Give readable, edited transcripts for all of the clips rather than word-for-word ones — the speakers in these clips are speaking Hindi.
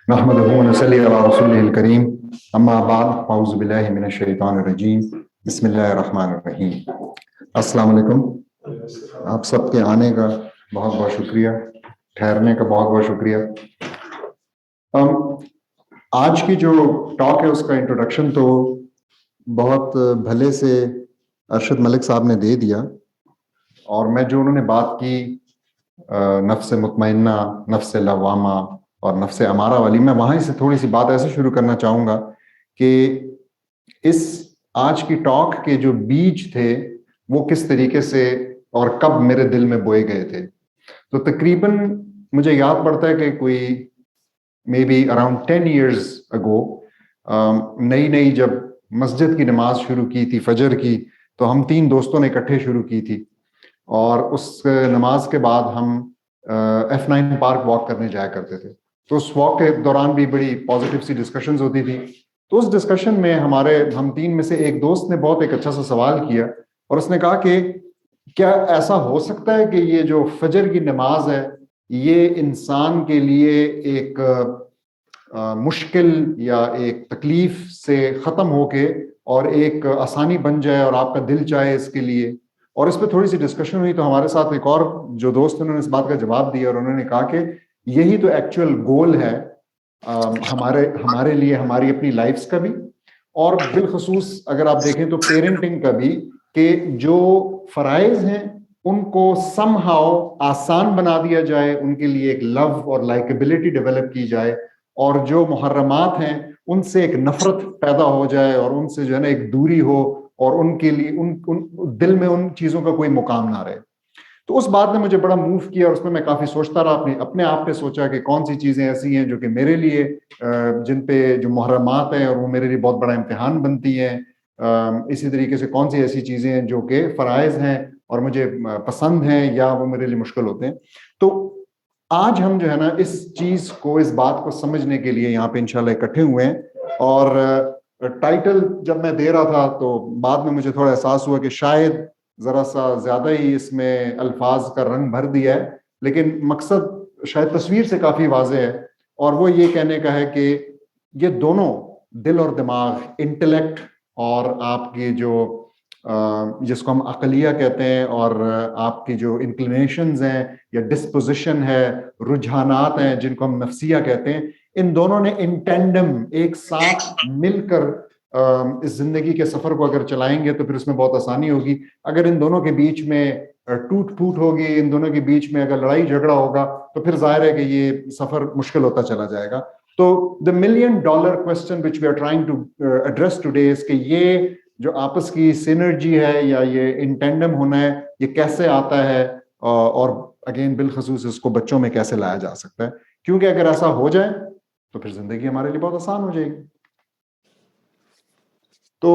नहमदुहु व नसल्ली अला रसूलिहिल करीम अम्मा बाद अऊज़ु बिल्लाहि मिनश शैतानिर रजीम बिस्मिल्लाहिर रहमानिर रहीम। अस्सलाम वालेकुम। आप सबके आने का बहुत बहुत शुक्रिया, ठहरने का बहुत बहुत शुक्रिया। आज की जो टॉक है उसका इंट्रोडक्शन तो बहुत भले से अरशद मलिक साहब ने दे दिया, और मैं जो उन्होंने बात की नफ्स मुतमइन्ना, नफ्स लवामा और नफ्स अमारा वाली, मैं वहां से थोड़ी सी बात ऐसे शुरू करना चाहूंगा कि इस आज की टॉक के जो बीज थे वो किस तरीके से और कब मेरे दिल में बोए गए थे। तो तकरीबन मुझे याद पड़ता है कि कोई मे बी अराउंड 10 years अगो नई नई जब मस्जिद की नमाज शुरू की थी फजर की, तो हम 3 दोस्तों ने इकट्ठे शुरू की थी, और उस नमाज के बाद हम F9 पार्क वॉक करने जाया करते थे। तो उस वॉक के दौरान भी बड़ी पॉजिटिव सी डिस्कशंस होती थी। तो उस डिस्कशन में हम 3 में से एक दोस्त ने बहुत एक अच्छा सा सवाल किया, और उसने कहा कि क्या ऐसा हो सकता है कि ये जो फजर की नमाज है ये इंसान के लिए एक मुश्किल या एक तकलीफ से ख़त्म होके और एक आसानी बन जाए और आपका दिल चाहे इसके लिए। और इस पर थोड़ी सी डिस्कशन हुई, तो हमारे साथ एक और जो दोस्त उन्होंने इस बात का जवाब दिया, और उन्होंने कहा कि यही तो एक्चुअल गोल है हमारे हमारे लिए, हमारी अपनी लाइफ्स का भी, और बिलखसूस अगर आप देखें तो पेरेंटिंग का भी, कि जो फराइज हैं उनको समहाउ आसान बना दिया जाए, उनके लिए एक लव और लाइकेबिलिटी डेवलप की जाए, और जो मुहर्रमात हैं उनसे एक नफरत पैदा हो जाए और उनसे जो है ना एक दूरी हो, और उनके लिए उन दिल में उन चीजों का कोई मुकाम ना रहे। तो उस बात ने मुझे बड़ा मूव किया, और उसमें मैं काफी सोचता रहा, अपने आप पे सोचा कि कौन सी चीजें ऐसी हैं जो कि मेरे लिए जिन पे जो मुहर्रमात हैं और वो मेरे लिए बहुत बड़ा इम्तिहान बनती हैं। इसी तरीके से कौन सी ऐसी चीजें हैं जो कि फराइज हैं और मुझे पसंद हैं या वो मेरे लिए मुश्किल होते हैं। तो आज हम जो है ना इस चीज को, इस बात को समझने के लिए यहाँ पे इंशाल्लाह इकट्ठे हुए हैं। और टाइटल जब मैं दे रहा था तो बाद में मुझे थोड़ा एहसास हुआ कि शायद जरा सा ज्यादा ही इसमें अल्फाज का रंग भर दिया है, लेकिन मकसद शायद तस्वीर से काफी वाज़ेह है, और वो ये कहने का है कि ये दोनों, दिल और दिमाग, इंटेलेक्ट और आपके जो जिसको हम अकलिया कहते हैं, और आपकी जो इंक्लिनेशंस हैं या डिस्पोजिशन है, रुझानात हैं जिनको हम नफ्सिया कहते हैं, इन दोनों ने इन टेंडम एक साथ मिलकर इस जिंदगी के सफर को अगर चलाएंगे तो फिर उसमें बहुत आसानी होगी। अगर इन दोनों के बीच में टूट फूट होगी, इन दोनों के बीच में अगर लड़ाई झगड़ा होगा, तो फिर जाहिर है कि ये सफर मुश्किल होता चला जाएगा। तो the million dollar question which we are trying to address today is कि ये जो आपस की सिनर्जी है या ये इन टेंडम होना है, ये कैसे आता है, और अगेन बिलखसूस इसको बच्चों में कैसे लाया जा सकता है, क्योंकि अगर ऐसा हो जाए तो फिर जिंदगी हमारे लिए बहुत आसान हो जाएगी। तो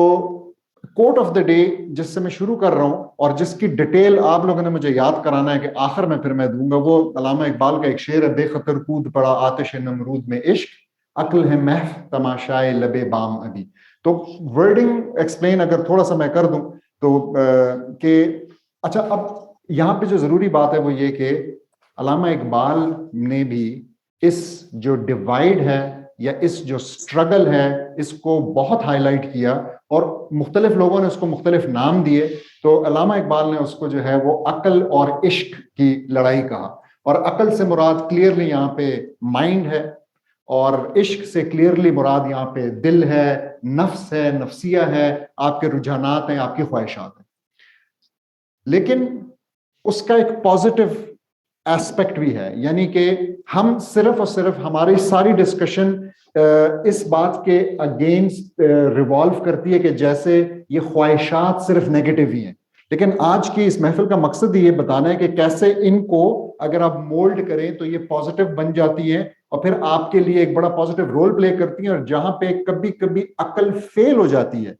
कोट ऑफ द डे जिससे मैं शुरू कर रहा हूं और जिसकी डिटेल आप लोगों ने मुझे याद कराना है कि आखिर में फिर मैं दूंगा, वो अल्लामा इकबाल का एक शेर है, बेखतर कूद पड़ा आतिश नमरूद में इश्क, अक्ल है महफ तमाशाए लबे बाम अभी। तो वर्डिंग एक्सप्लेन अगर थोड़ा सा मैं कर दूं तो कि अच्छा, अब यहाँ पे जो जरूरी बात है वो ये कि अल्लामा इकबाल ने भी इस जो डिवाइड है या इस जो स्ट्रगल है इसको बहुत हाईलाइट किया, और मुख्तलिफ लोगों ने उसको मुख्तलिफ नाम दिए। तो अल्लामा इकबाल ने उसको जो है वो अकल और इश्क की लड़ाई कहा, और अकल से मुराद क्लियरली यहाँ पे माइंड है, और इश्क से क्लियरली मुराद यहाँ पे दिल है, नफ्स है, नफ्सिया है, आपके रुझानात हैं, आपकी ख्वाहिशात हैं। लेकिन उसका एक पॉजिटिव एस्पेक्ट भी है, यानी कि हम सिर्फ और सिर्फ हमारी सारी डिस्कशन इस बात के अगेंस्ट रिवॉल्व करती है कि जैसे ये ख्वाहिशात सिर्फ नेगेटिव ही हैं। लेकिन आज की इस महफिल का मकसद ये बताना है कि कैसे इनको अगर आप मोल्ड करें तो ये पॉजिटिव बन जाती है, और फिर आपके लिए एक बड़ा पॉजिटिव रोल प्ले करती है। और जहां पे कभी कभी अकल फेल हो जाती है,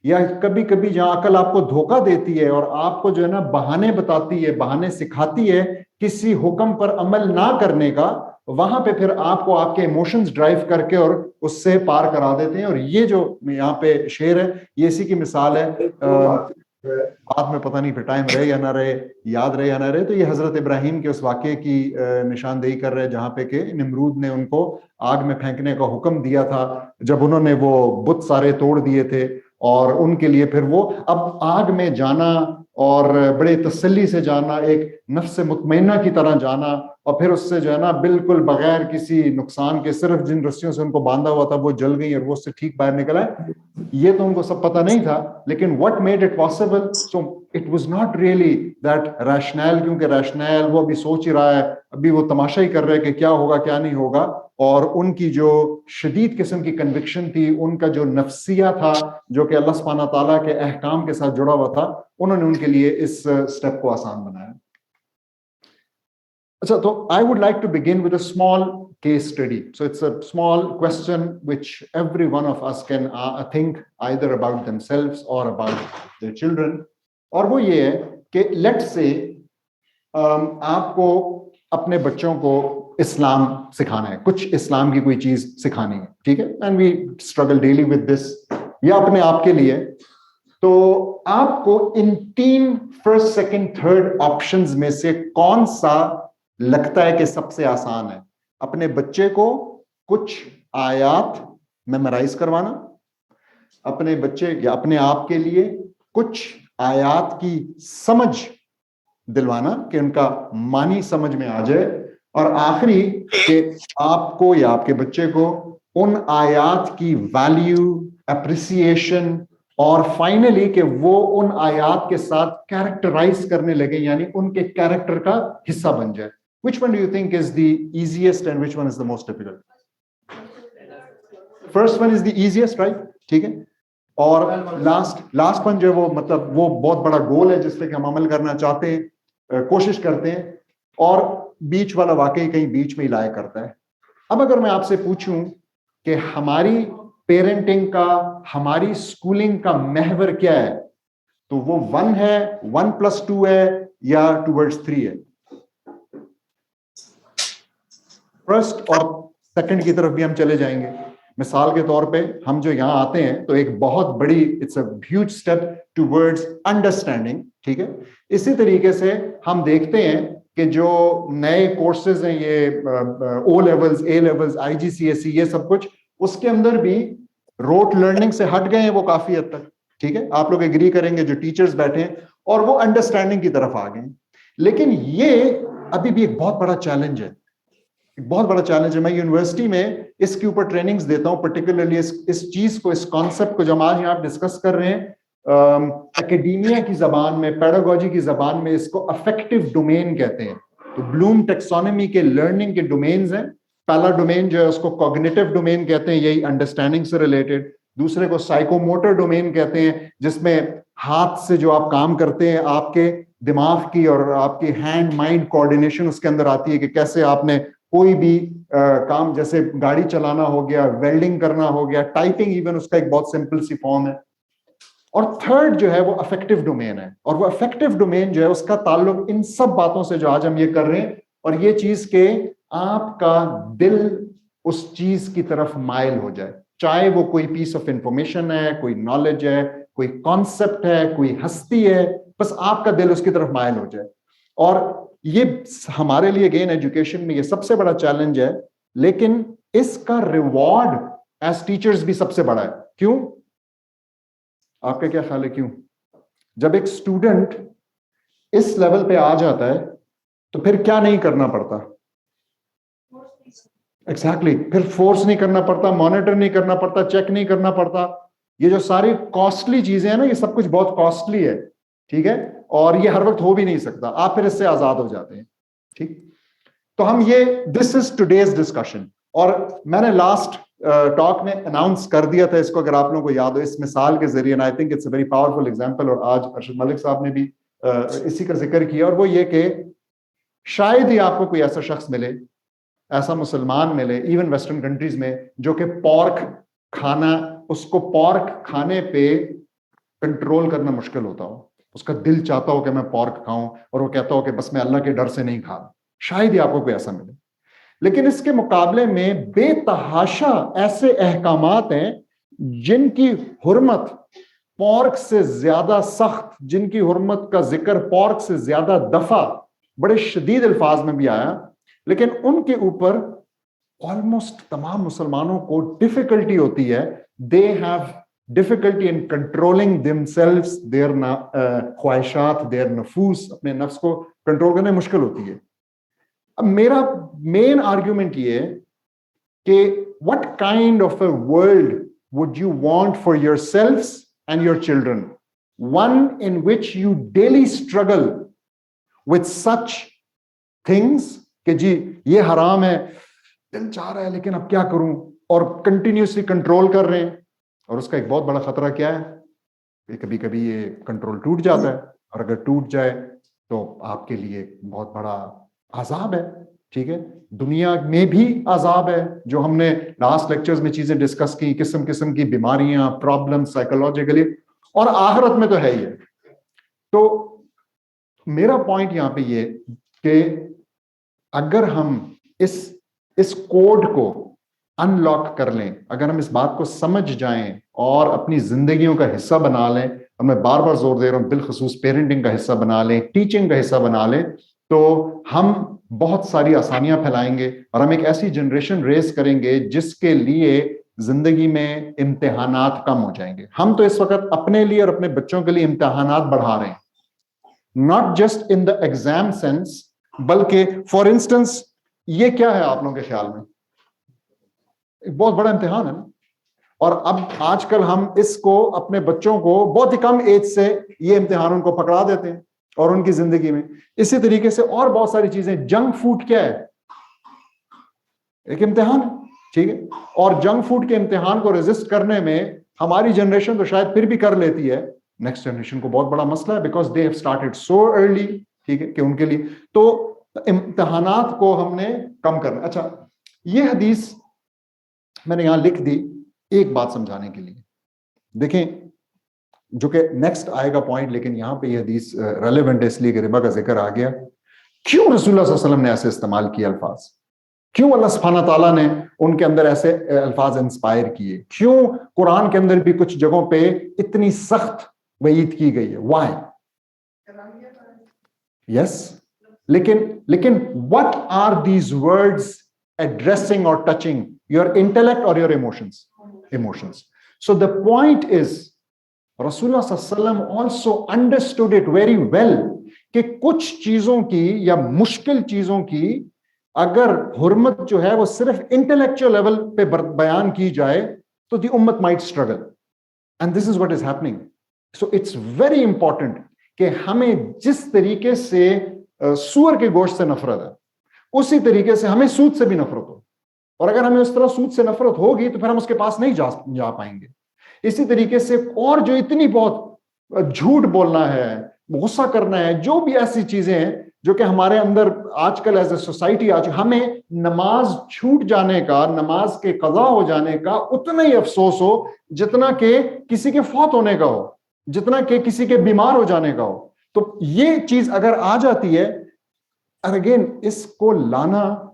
या कभी कभी जहां अकल आपको धोखा देती है और आपको जो है ना बहाने बताती है, बहाने सिखाती है किसी हुक्म पर अमल ना करने का, वहां पे फिर आपको आपके इमोशंस ड्राइव करके और उससे पार करा देते हैं। और ये जो यहाँ पे शेर है ये इसी की मिसाल है। बाद में पता नहीं फिर टाइम रहे या ना रहे, याद रहे या ना रहे, तो ये हजरत इब्राहिम के उस वाक़े की निशानदेही कर रहे हैं जहां पे कि निमरूद ने उनको आग में फेंकने का हुक्म दिया था जब उन्होंने वो बुत सारे तोड़ दिए थे, और उनके लिए फिर वो अब आग में जाना और बड़े तसल्ली से जाना, एक नफ्स मुतमइन्ना की तरह जाना, और फिर उससे जो है ना बिल्कुल बगैर किसी नुकसान के, सिर्फ जिन रस्सियों से उनको बांधा हुआ था वो जल गई और वो उससे ठीक बाहर निकल आए। ये तो उनको सब पता नहीं था, लेकिन what made it possible, so it was not really that rational, क्योंकि रैशनल वो अभी सोच ही रहा है, अभी वो तमाशा ही कर रहे हैं कि क्या होगा क्या नहीं होगा, और उनकी जो शदीद किस्म की कन्विक्शन थी, उनका जो नफ्सिया था जो कि अल्लाह सुब्हानहू तआला के अहकाम के साथ जुड़ा हुआ था, उन्होंने उनके लिए इस स्टेप को आसान बनाया। अच्छा, तो I would like to begin with a small case study. So it's a small question which every one of us can think either about themselves or about their children. और वो ये है कि let's say आपको अपने बच्चों को इस्लाम सिखाना है, कुछ इस्लाम की कोई चीज सिखानी है, ठीक है, and we struggle daily with this, या अपने आप के लिए, तो आपको इन 3 फर्स्ट सेकंड थर्ड ऑप्शंस में से कौन सा लगता है कि सबसे आसान है? अपने बच्चे को कुछ आयात मेमोराइज करवाना, अपने बच्चे या अपने आप के लिए कुछ आयात की समझ दिलवाना कि उनका मानी समझ में आ जाए, और आखिरी कि आपको या आपके बच्चे को उन आयात की वैल्यू, अप्रिसिएशन, और फाइनली कि वो उन आयात के साथ कैरेक्टराइज करने लगे, यानी उनके कैरेक्टर का हिस्सा बन जाए। Which one do you think is the easiest and which one is the most difficult? First one is the easiest, right? ठीक है। और लास्ट वन जो है वो मतलब वो बहुत बड़ा गोल है जिस पे हम अमल करना चाहते हैं, कोशिश करते हैं, और बीच वाला वाकई कहीं बीच में ही लाया करता है। अब अगर मैं आपसे पूछूं कि हमारी पेरेंटिंग का, हमारी स्कूलिंग का महवर क्या है, तो वो 1 है, 1+2 है, या टूवर्ड्स 3 है? फर्स्ट और सेकंड की तरफ भी हम चले जाएंगे। मिसाल के तौर पे हम जो यहाँ आते हैं तो एक बहुत बड़ी, it's a huge step towards understanding, ठीक है। इसी तरीके से हम देखते हैं कि जो नए कोर्सेज हैं, ये O levels, A levels, IGCSE, ये सब कुछ, उसके अंदर भी रोट लर्निंग से हट गए हैं वो काफी हद तक, ठीक है। आप लोग एग्री करेंगे जो टीचर्स बैठे हैं, और वो अंडरस्टैंडिंग की तरफ आ गए। लेकिन ये अभी भी एक बहुत बड़ा चैलेंज है, बहुत बड़ा चैलेंज है। मैं यूनिवर्सिटी में इसके ऊपर ट्रेनिंग्स देता हूं, पर्टिकुलरली इस चीज को, इस कॉन्सेप्ट को जो आज यहाँ डिस्कस कर रहे हैं, एकेडमिया की जबान में, पेडागोजी की जबान में इसको अफेक्टिव डोमेन कहते हैं। तो ब्लूम टेक्सोनोमी के लर्निंग के डोमेन्स हैं। पहला डोमेन जो है उसको कॉग्निटिव डोमेन कहते हैं, यही अंडरस्टैंडिंग से रिलेटेड। दूसरे को साइकोमोटर डोमेन कहते हैं, जिसमें हाथ से जो आप काम करते हैं, आपके दिमाग की और आपकी हैंड माइंड कोऑर्डिनेशन उसके अंदर आती है, कि कैसे आपने कोई भी काम, जैसे गाड़ी चलाना हो गया, वेल्डिंग करना हो गया, टाइपिंग इवन उसका एक बहुत सिंपल सी फॉर्म है। और थर्ड जो है वो अफेक्टिव डोमेन है, और वो अफेक्टिव डोमेन जो है उसका ताल्लुक इन सब बातों से जो आज हम ये कर रहे हैं, और ये चीज के आपका दिल उस चीज की तरफ माइल हो जाए, चाहे वो कोई पीस ऑफ इंफॉर्मेशन है, कोई नॉलेज है, कोई कॉन्सेप्ट है, कोई हस्ती है, बस आपका दिल उसकी तरफ माइल हो जाए। और ये हमारे लिए अगेन एजुकेशन में ये सबसे बड़ा चैलेंज है, लेकिन इसका रिवॉर्ड एज टीचर्स भी सबसे बड़ा है। क्यों? आपका क्या ख्याल है क्यों? जब एक स्टूडेंट इस लेवल पे आ जाता है तो फिर क्या नहीं करना पड़ता? एग्जैक्टली, फिर फोर्स नहीं करना पड़ता, मॉनिटर नहीं करना पड़ता, चेक नहीं करना पड़ता। ये जो सारी कॉस्टली चीजें हैं ना, ये सब कुछ बहुत कॉस्टली है, ठीक है, और ये हर वक्त हो भी नहीं सकता, आप फिर इससे आजाद हो जाते हैं, ठीक। तो हम ये, दिस इज टुडेज डिस्कशन, और मैंने लास्ट टॉक में अनाउंस कर दिया था इसको, अगर आप लोगों को याद हो, इस मिसाल के जरिए, I think it's a very powerful example, और आज अरशद मलिक साहब ने भी इसी का जिक्र किया, और वो ये कि शायद ही आपको कोई ऐसा शख्स मिले, ऐसा मुसलमान मिले, इवन वेस्टर्न कंट्रीज में, जो कि पॉर्क खाना, उसको पॉर्क खाने पे कंट्रोल करना मुश्किल होता हो, उसका दिल चाहता हो कि मैं पॉर्क खाऊं, और वो कहता हो कि बस मैं अल्लाह के डर से नहीं खा रहा। शायद ही आपको कोई ऐसा मिले। लेकिन इसके मुकाबले में बेतहाशा ऐसे अहकामात हैं जिनकी हुर्मत पॉर्क से ज्यादा सख्त, जिनकी हुर्मत का जिक्र पॉर्क से ज्यादा दफा बड़े शदीद अल्फाज में भी आया, लेकिन उनके ऊपर ऑलमोस्ट तमाम मुसलमानों को डिफिकल्टी होती है. They have difficulty in controlling themselves, their ख्वाहिशात, देयर नफूस, अपने नफ्स को कंट्रोल करने में मुश्किल होती है. अब मेरा मेन आर्ग्यूमेंट ये है कि what kind of a world would you want for yourselves and your children? One in which you daily struggle with such things कि जी ये हराम है, दिल चाह रहा है लेकिन अब क्या करूं, और कंटिन्यूसली कंट्रोल कर रहे हैं. और उसका एक बहुत बड़ा खतरा क्या है कि कभी कभी ये कंट्रोल टूट जाता है, और अगर टूट जाए तो आपके लिए बहुत बड़ा अजाब है. ठीक है, दुनिया में भी अजाब है, जो हमने लास्ट लेक्चर्स में चीजें डिस्कस की, किस्म किस्म की बीमारियां, प्रॉब्लम साइकोलॉजिकली, और आखिरत में तो है ही है. तो मेरा पॉइंट यहां पे ये कि अगर हम इस कोड को अनलॉक कर लें, अगर हम इस बात को समझ जाएं और अपनी जिंदगियों का हिस्सा बना लें, और मैं बार बार जोर दे रहा हूं बिलखसूस पेरेंटिंग का हिस्सा बना लें, टीचिंग का हिस्सा बना लें, तो हम बहुत सारी आसानियां फैलाएंगे और हम एक ऐसी जनरेशन रेस करेंगे जिसके लिए जिंदगी में इम्तिहानात कम हो जाएंगे. हम तो इस वक्त अपने लिए और अपने बच्चों के लिए इम्तिहानात बढ़ा रहे हैं, not just in the exam sense, बल्कि फॉर इंस्टेंस ये क्या है आप लोगों के ख्याल में? एक बहुत बड़ा इम्तिहान है ना. और अब आजकल हम इसको अपने बच्चों को बहुत ही कम एज से ये इम्तिहान उनको पकड़ा देते हैं और उनकी जिंदगी में. इसी तरीके से और बहुत सारी चीजें, जंक फूड क्या है? एक इम्तिहान है. ठीक है, और जंक फूड के इम्तिहान को रेजिस्ट करने में हमारी जनरेशन तो शायद फिर भी कर लेती है, नेक्स्ट जनरेशन को बहुत बड़ा मसला है, because they have started so early. ठीक है, कि उनके लिए तो इम्तिहानात को हमने कम करना. अच्छा, ये हदीस मैंने यहां लिख दी एक बात समझाने के लिए. देखें, जो कि नेक्स्ट आएगा पॉइंट, लेकिन यहां पे ये हदीस रेलेवेंट है इसलिए कि रिबा का जिक्र आ गया. क्यों रसूलुल्लाह सल्लल्लाहु अलैहि वसल्लम ने ऐसे इस्तेमाल किया अल्फाज? क्यों अल्लाह सुब्हानहू व तआला ने उनके अंदर ऐसे अल्फाज इंस्पायर किए? क्यों कुरान के अंदर भी कुछ जगहों पे इतनी सख्त वईद की गई है? व्हाई? यस, लेकिन what are these words addressing और टचिंग? योर इंटेलेक्ट और your emotions. So the point is रसूलुल्लाह सल्लल्लाहु अलैहि वसल्लम also understood it very well कि कुछ चीजों की या मुश्किल चीजों की अगर हुर्मत जो है वो सिर्फ इंटेलेक्चुअल लेवल पे बयान की जाए तो दी उम्मत might struggle, and this is what is happening. So it's very important कि हमें जिस तरीके से सूअर के गोश्त से नफरत है, उसी तरीके से हमें सूद से भी नफरत हो. और अगर हमें उस तरह सूद से नफरत होगी तो फिर हम उसके पास नहीं जा पाएंगे. इसी तरीके से और जो इतनी बहुत झूठ बोलना है, गुस्सा करना है, जो भी ऐसी चीजें हैं जो कि हमारे अंदर आजकल एज ए सोसाइटी, आज हमें नमाज छूट जाने का, नमाज के कज़ा हो जाने का उतना ही अफसोस हो जितना कि किसी के फौत होने का हो, जितना कि किसी के बीमार हो जाने का हो. तो ये चीज अगर आ जाती है, अगेन इसको लाना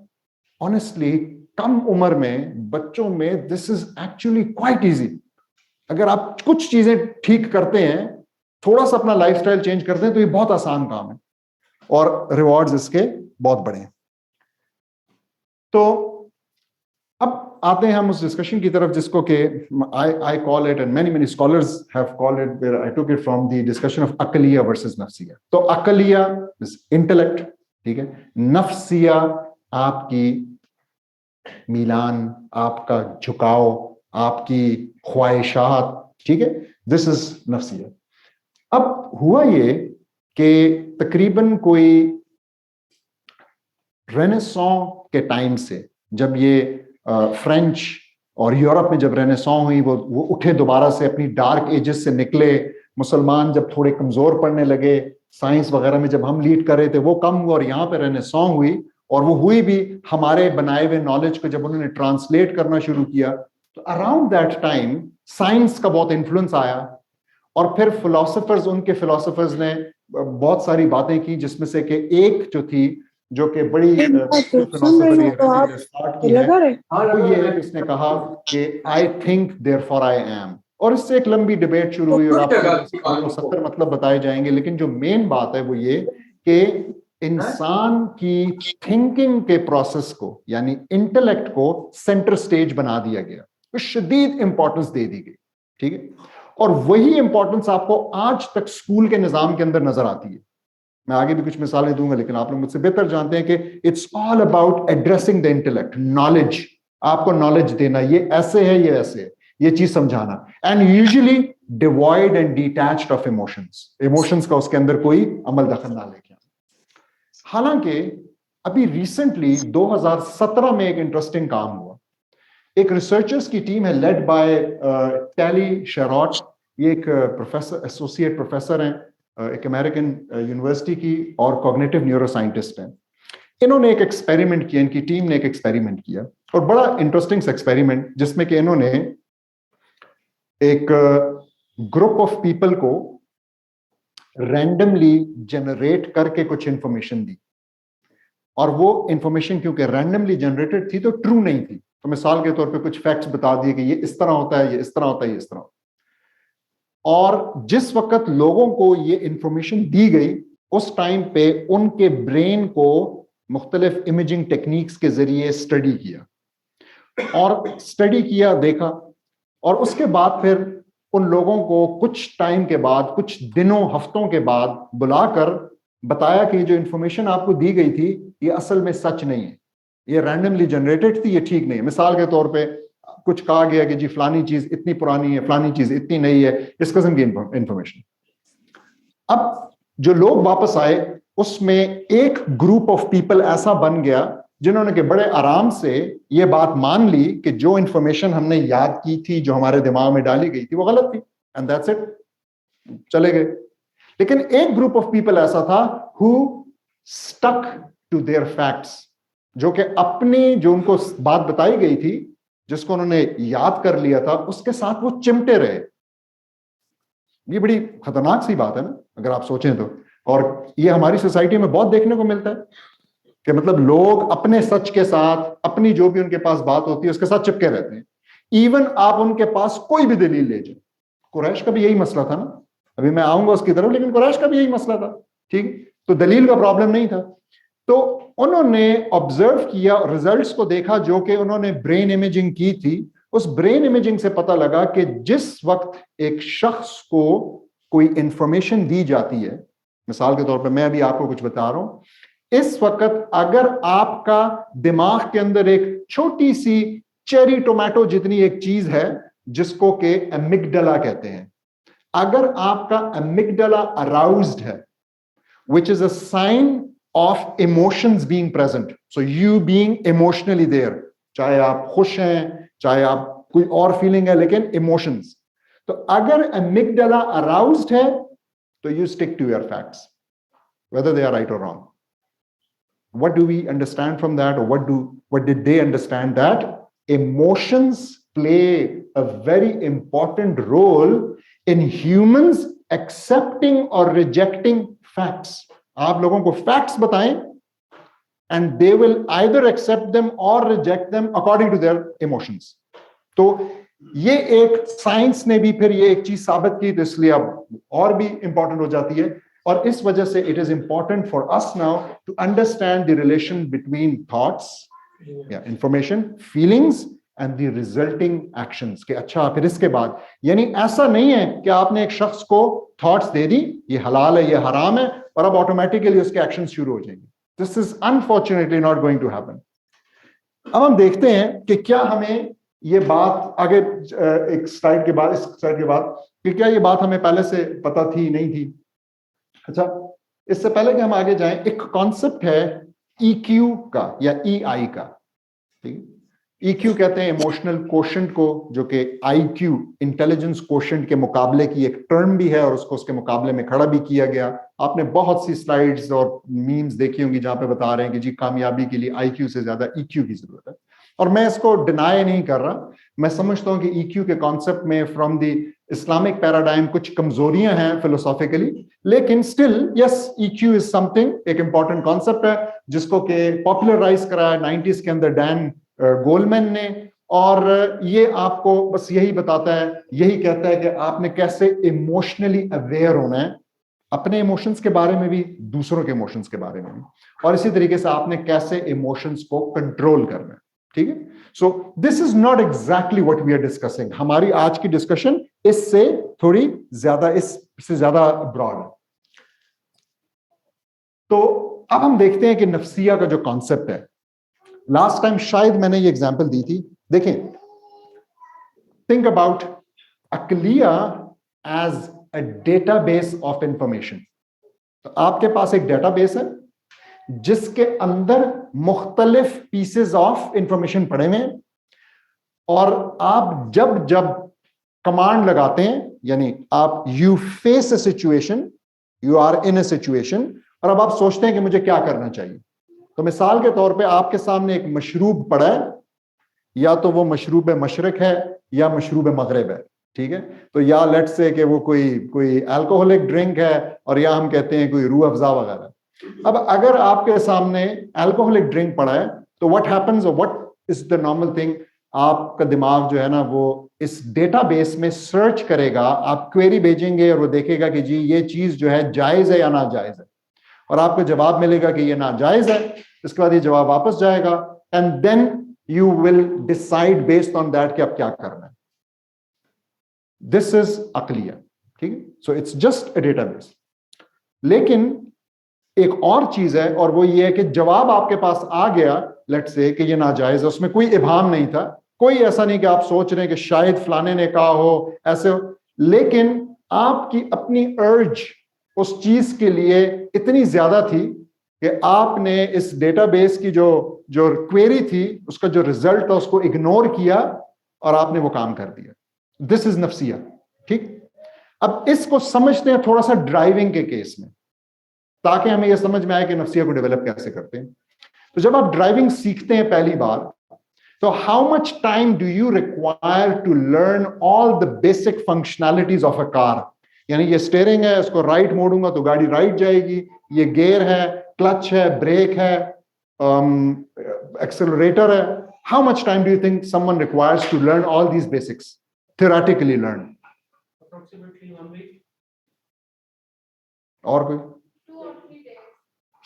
ऑनेस्टली कम उम्र में बच्चों में, this is actually quite easy. अगर आप कुछ चीजें ठीक करते हैं, थोड़ा सा अपना लाइफस्टाइल चेंज करते हैं, तो ये बहुत आसान काम है और रिवॉर्ड्स इसके बहुत बड़े हैं. तो अब आते हैं हम उस डिस्कशन की तरफ जिसको कि I call it, and many scholars have called it, where I took it from the discussion of अकलिया वर्सेस नफ्सिया. तो अकलिया इज इंटेलेक्ट, ठीक है, नफ्सिया आपकी मीलान, आपका झुकाव, आपकी ख्वाहिशात. ठीक है, दिस इज नफ्सिया. अब हुआ ये कि तकरीबन कोई रेनेसां के टाइम से, जब ये फ्रेंच और यूरोप में जब रेनेसां हुई, वो उठे दोबारा से, अपनी डार्क एजेस से निकले, मुसलमान जब थोड़े कमजोर पड़ने लगे, साइंस वगैरह में जब हम लीड कर रहे थे वो कम हुआ, और यहाँ पे रेनेसां हुई, और वो हुई भी हमारे बनाए हुए नॉलेज को जब उन्होंने ट्रांसलेट करना शुरू किया. तो अराउंड दैट टाइम साइंस का बहुत इन्फ्लुएंस आया, और फिर फिलोसोफर्स, उनके फिलोसोफर्स ने बहुत सारी बातें की, जिसमें से कि एक जो थी, जो कि बड़ी स्टार्ट की है, वो ये है कि उसने कहा कि I think therefore I am. और इससे एक लंबी डिबेट शुरू हुई और आपको 70 मतलब बताए जाएंगे, लेकिन जो मेन बात है वो ये कि इंसान की थिंकिंग के प्रोसेस को यानी इंटेलेक्ट को सेंटर स्टेज बना दिया गया, तो शदीद इंपॉर्टेंस दे दी गई, ठीक है। और वही इंपॉर्टेंस आपको आज तक स्कूल के निजाम के अंदर नजर आती है। मैं आगे भी कुछ मिसालें दूंगा, लेकिन आप लोग मुझसे बेहतर जानते हैं कि it's all about addressing the intellect, knowledge, आपको नॉलेज देना, ये ऐसे है, ये ऐसे है, ये चीज समझाना, and usually devoid and detached of emotions, emotions का उसके अंदर कोई अमल दखल ना लेके। हालांकि अभी रिसेंटली 2017 में एक इंटरेस्टिंग काम हुआ। एक रिसर्चर्स की टीम है लेड बाय टैली शेरॉट, ये एक प्रोफेसर, एसोसिएट प्रोफेसर हैं एक अमेरिकन यूनिवर्सिटी की और कॉग्निटिव न्यूरोसाइंटिस्ट हैं। इन्होंने एक एक्सपेरिमेंट किया, इनकी टीम ने एक एक्सपेरिमेंट किया, और बड़ा इंटरेस्टिंग एक्सपेरिमेंट, जिसमें कि इन्होंने एक ग्रुप ऑफ पीपल को रैंडमली जनरेट करके कुछ इंफॉर्मेशन दी, और वो इंफॉर्मेशन क्योंकि रैंडमली जनरेटेड थी तो ट्रू नहीं थी, तो मिसाल के तौर पे कुछ फैक्ट्स बता दिए कि ये इस तरह होता है, ये इस तरह होता है, ये इस तरह। और जिस वक्त लोगों को ये इंफॉर्मेशन दी गई, उस टाइम पे उनके ब्रेन को मुख्तलिफ इमेजिंग टेक्निक्स के जरिए स्टडी किया, और स्टडी किया, देखा, और उसके बाद फिर उन लोगों को कुछ टाइम के बाद, कुछ दिनों, हफ्तों के बाद बुलाकर बताया कि जो इंफॉर्मेशन आपको दी गई थी ये असल में सच नहीं है, ये रैंडमली जनरेटेड थी, ये ठीक नहीं है। मिसाल के तौर पे कुछ कहा गया कि जी फलानी चीज इतनी पुरानी है, फलानी चीज इतनी नई है, इस किस्म की इंफॉर्मेशन। अब जो लोग वापस आए, उसमें एक ग्रुप ऑफ पीपल ऐसा बन गया जिन्होंने के बड़े आराम से ये बात मान ली कि जो इंफॉर्मेशन हमने याद की थी, जो हमारे दिमाग में डाली गई थी, वो गलत थी, एंड दैट्स इट, चले गए। लेकिन एक ग्रुप ऑफ पीपल ऐसा था who stuck to their facts, जो कि अपनी, जो उनको बात बताई गई थी, जिसको उन्होंने याद कर लिया था, उसके साथ वो चिमटे रहे। ये बड़ी खतरनाक सी बात है ना, अगर आप सोचें तो। और ये हमारी सोसाइटी में बहुत देखने को मिलता है कि मतलब लोग अपने सच के साथ, अपनी जो भी उनके पास बात होती है उसके साथ चिपके रहते हैं। इवन आप उनके पास कोई भी दलील ले जाए, कुरैश का भी यही मसला था ना, अभी मैं आऊंगा उसकी तरफ, लेकिन कुरैश का भी यही मसला था, ठीक। तो दलील का प्रॉब्लम नहीं था। तो उन्होंने ऑब्जर्व किया, रिजल्ट्स को देखा, जो कि उन्होंने ब्रेन इमेजिंग की थी। उस ब्रेन इमेजिंग से पता लगा कि जिस वक्त एक शख्स को कोई इंफॉर्मेशन दी जाती है, मिसाल के तौर पर मैं अभी आपको कुछ बता रहा हूं, इस वक्त अगर आपका दिमाग के अंदर एक छोटी सी चेरी टोमेटो जितनी एक चीज है, जिसको के एमिगडाला कहते हैं, अगर आपका एमिगडाला अराउज्ड है, which is a sign of emotions being present, so you being emotionally there, चाहे आप खुश हैं, चाहे आप कोई और फीलिंग है, लेकिन इमोशंस। तो अगर एमिगडाला अराउज्ड है तो you stick to your facts whether they are right or wrong. What do we understand from that, or what did they understand? That emotions play a very important role in humans accepting or rejecting facts. आप लोगों को facts बताएं and they will either accept them or reject them according to their emotions. तो ये एक साइंस ने भी फिर ये एक चीज साबित की, तो इसलिए अब और भी इंपॉर्टेंट हो जाती है। और इस वजह से it is important for us now to understand the relation between thoughts, information, feelings and the resulting actions. के अच्छा, फिर इसके बाद, यानी ऐसा नहीं है कि आपने एक शख्स को थॉट्स दे दी, ये हलाल है, ये हराम है, और अब ऑटोमेटिकली उसके एक्शंस शुरू हो जाएंगे। This is unfortunately not going to happen. अब हम देखते हैं कि क्या हमें ये बात आगे, एक स्लाइड के बाद, इस स्लाइड के बाद, कि क्या ये बात हमें पहले से पता थी, नहीं थी। अच्छा, इससे पहले कि हम आगे जाएं, एक कॉन्सेप्ट है EQ का या EI का, ठीक है। EQ कहते हैं इमोशनल कोशेंट को, जो कि IQ इंटेलिजेंस कोशेंट के मुकाबले की एक टर्म भी है, और उसको उसके मुकाबले में खड़ा भी किया गया। आपने बहुत सी स्लाइड्स और मीम्स देखी होंगी जहां पे बता रहे हैं कि जी कामयाबी के लिए IQ से ज्यादा EQ की जरूरत है, और मैं इसको डिनाई नहीं कर रहा। मैं समझता हूं कि EQ के कॉन्सेप्ट में फ्रॉम द इस्लामिक पैराडाइम कुछ कमजोरियां हैं फिलोसॉफिकली, लेकिन still yes, EQ is something, एक इंपॉर्टेंट कॉन्सेप्ट है, जिसको के पॉपुलराइज कराया 90s के अंदर डैन गोलमैन ने, और ये आपको बस यही बताता है, यही कहता है कि आपने कैसे इमोशनली अवेयर होना है, अपने इमोशंस के बारे में भी, दूसरों के इमोशंस के बारे में भी, और इसी तरीके से आपने कैसे इमोशंस को कंट्रोल करना है। ठीक है, so this is not exactly what we are discussing. हमारी आज की डिस्कशन इससे थोड़ी ज्यादा, इससे ज्यादा ब्रॉड है। तो अब हम देखते हैं कि नफ्सिया का जो कॉन्सेप्ट है, लास्ट टाइम शायद मैंने ये एग्जांपल दी थी। देखें, थिंक अबाउट अकलिया as a database of information. तो आपके पास एक डेटाबेस है जिसके अंदर मुख्तलिफ पीसेस ऑफ इंफॉर्मेशन पड़े हुए हैं, और आप जब जब कमांड लगाते हैं, यानी आप you face a situation, you are in a situation, और अब आप सोचते हैं कि मुझे क्या करना चाहिए। तो मिसाल के तौर पे आपके सामने एक मशरूब पड़ा है, या तो वो मशरूब मशरक है या मशरूब मगरिब है। ठीक है, तो या लेट्स से कि वो कोई अल्कोहलिक ड्रिंक है, और या हम कहते हैं कोई रूह अफ़ज़ा वगैरह। अब अगर आपके सामने अल्कोहलिक ड्रिंक पड़ा है, तो what happens, what is the normal thing, आपका दिमाग जो है ना वो इस डेटाबेस में सर्च करेगा, आप क्वेरी भेजेंगे और वो देखेगा कि जी ये चीज जो है जायज है या नाजायज है, और आपको जवाब मिलेगा कि ये नाजायज है। इसके बाद ये जवाब वापस जाएगा, and then you will decide based on that कि आप क्या करना है। दिस इज अकलिया। ठीक है, so it's just a database. लेकिन एक और चीज है, और वो ये है कि जवाब आपके पास आ गया, लेट्स से कि ये नाजायज है, उसमें कोई इबाहम नहीं था, कोई ऐसा नहीं कि आप सोच रहे हैं कि शायद फलाने ने कहा हो, ऐसे हो, लेकिन आपकी अपनी अर्ज उस चीज के लिए इतनी ज्यादा थी कि आपने इस डेटाबेस की जो जो क्वेरी थी, उसका जो रिजल्ट था, उसको इग्नोर किया और आपने वो काम कर दिया। दिस इज नफ्सिया। ठीक, अब इसको समझते हैं थोड़ा सा ड्राइविंग के केस में, ताकि हमें यह समझ में आए कि नफ्सिया को डेवलप कैसे करते हैं। तो जब आप ड्राइविंग सीखते हैं पहली बार, तो how much time do you require to learn all the basic functionalities of a car. यानी ये स्टीयरिंग है, इसको राइट मोड़ूंगा तो गाड़ी राइट जाएगी, ये गियर है, क्लच है, ब्रेक है, एक्सेलरेटर है। How much time do you think someone requires to learn all these basics, theoretically learn? Approximately 1 week. और कोई? 2 or 3 days.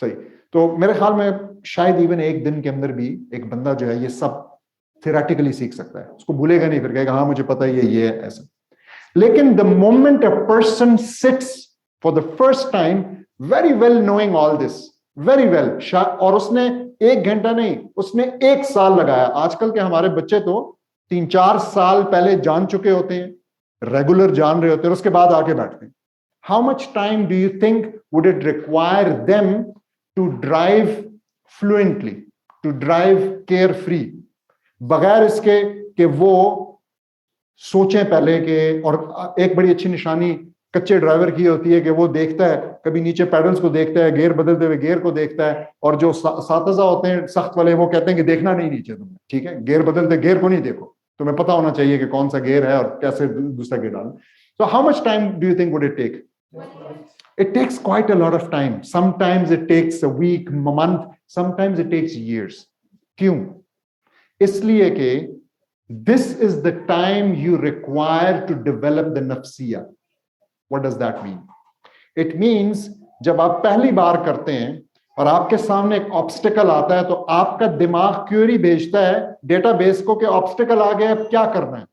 सही। तो मेरे ख्याल में शायद इवन एक दिन के अंदर भी एक बंदा जो है ये सब थियोरेटिकली सीख सकता है, उसको भूलेगा नहीं, फिर कहेगा हाँ मुझे पता है ये है ऐसा। लेकिन the moment a person seats for the first time very well knowing all this very well, और उसने 1 घंटा नहीं, उसने 1 साल लगाया। आजकल के हमारे बच्चे तो 3-4 साल पहले जान चुके होते हैं, रेगुलर जान रहे होते हैं, उसके बाद आके बैठते हैं। How much time do you think would it require them to drive fluently, to drive carefree, बगैर इसके कि वो सोचें पहले के। और एक बड़ी अच्छी निशानी कच्चे ड्राइवर की होती है कि वो देखता है, कभी नीचे पैडल्स को देखता है, गियर बदलते हुए गियर को देखता है, और जो सातजा होते हैं सख्त वाले, वो कहते हैं कि देखना नहीं नीचे तुमने, ठीक है, गियर बदलते गियर को नहीं देखो, तुम्हें पता होना चाहिए कि कौन सा गियर है और कैसे दूसरा गियर डालना। So how much time do you think would it take? It takes quite a lot of time. Sometimes it takes a week, a month, sometimes it takes years. क्यों? इसलिए कि this is the time you require to develop the nafsiya. What does that mean? It means जब आप पहली बार करते हैं और आपके सामने एक ऑब्स्टिकल आता है, तो आपका दिमाग क्वेरी भेजता है डेटाबेस को कि ऑब्स्टिकल आ गया, अब क्या करना है।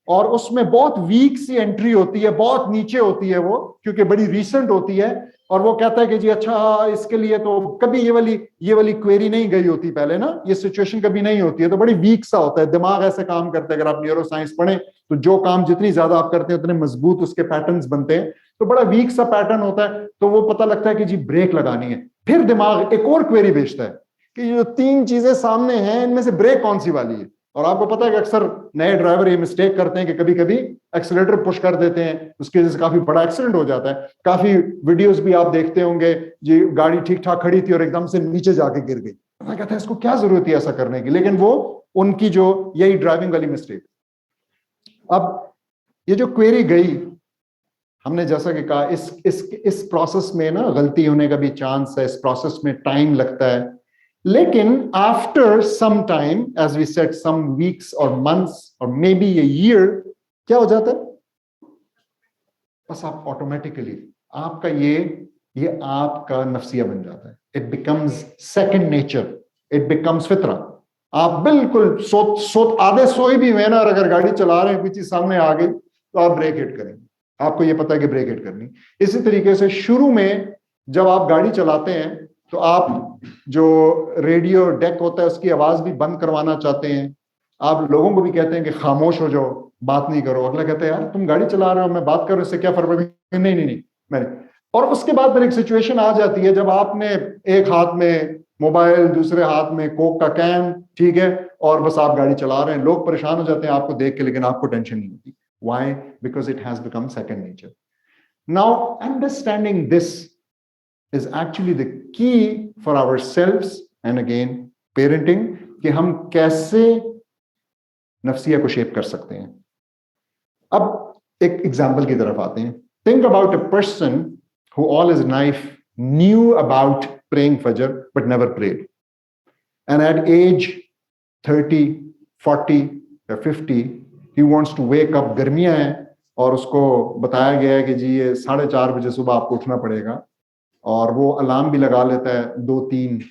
और उसमें बहुत वीक सी एंट्री होती है, बहुत नीचे होती है वो, क्योंकि बड़ी रीसेंट होती है, और वो कहता है कि जी अच्छा इसके लिए तो कभी ये वाली क्वेरी नहीं गई होती पहले ना, ये सिचुएशन कभी नहीं होती है, तो बड़ी वीक सा होता है। दिमाग ऐसे काम करता है, अगर आप न्यूरो साइंस पढ़ें तो जो काम जितनी ज्यादा आप करते हैं उतने मजबूत उसके पैटर्न्स बनते हैं, तो बड़ा वीक सा पैटर्न होता है। तो वो पता लगता है कि जी ब्रेक लगानी है, फिर दिमाग एक और क्वेरी भेजता है कि जो 3 चीजें सामने हैं इनमें से ब्रेक कौन सी वाली है। और आपको पता है कि अक्सर नए ड्राइवर ये मिस्टेक करते हैं कि कभी कभी एक्सीलरेटर पुश कर देते हैं, उसकी वजह से काफी बड़ा एक्सीडेंट हो जाता है। काफी वीडियोस भी आप देखते होंगे जी, गाड़ी ठीक ठाक खड़ी थी और एकदम से नीचे जाके गिर गई। मैं कहता है इसको क्या जरूरत है ऐसा करने की, लेकिन वो उनकी जो यही ड्राइविंग वाली मिस्टेक। अब ये जो क्वेरी गई, हमने जैसा कि कहा इस प्रोसेस में ना गलती होने का भी चांस है, इस प्रोसेस में टाइम लगता है। लेकिन after some time, as we said, some weeks और मंथ्स और मे बी ए ईयर, क्या हो जाता है? बस आप ऑटोमेटिकली आपका ये आपका नफ्सिया बन जाता है. It becomes second nature, it becomes फितरा. आप बिल्कुल आधे सोए भी हुए ना, और अगर गाड़ी चला रहे हैं, कोई चीज सामने आ गई तो आप ब्रेक हिट करेंगे. आपको ये पता है कि ब्रेक हिट करनी. इसी तरीके से शुरू में जब आप गाड़ी चलाते हैं तो आप जो रेडियो डेक होता है उसकी आवाज भी बंद करवाना चाहते हैं. आप लोगों को भी कहते हैं कि खामोश हो जाओ, बात नहीं करो. अगला कहता है यार तुम गाड़ी चला रहे हो, मैं बात कर रहा हूं, इससे क्या फर्क पड़ेगा? नहीं नहीं नहीं, मैंने. और उसके बाद फिर एक सिचुएशन आ जाती है जब आपने एक हाथ में मोबाइल, दूसरे हाथ में कोक का कैन, ठीक है, और बस आप गाड़ी चला रहे हैं. लोग परेशान हो जाते हैं आपको देख के, लेकिन आपको टेंशन नहीं होती. Why? Because it has become second nature. Now understanding this is actually the key for ourselves, and again parenting, कि हम कैसे नफ्सिया को शेप कर सकते हैं. अब एक एग्जाम्पल की तरफ आते हैं. Think about a person who all his life knew about praying Fajr but never prayed, and at age 30, 40 or 50 he wants to wake up. गर्मियां हैं और उसको बताया गया है कि जी ये 4:30 बजे सुबह आपको उठना पड़ेगा, और वो अलार्म भी लगा लेता है 2-3.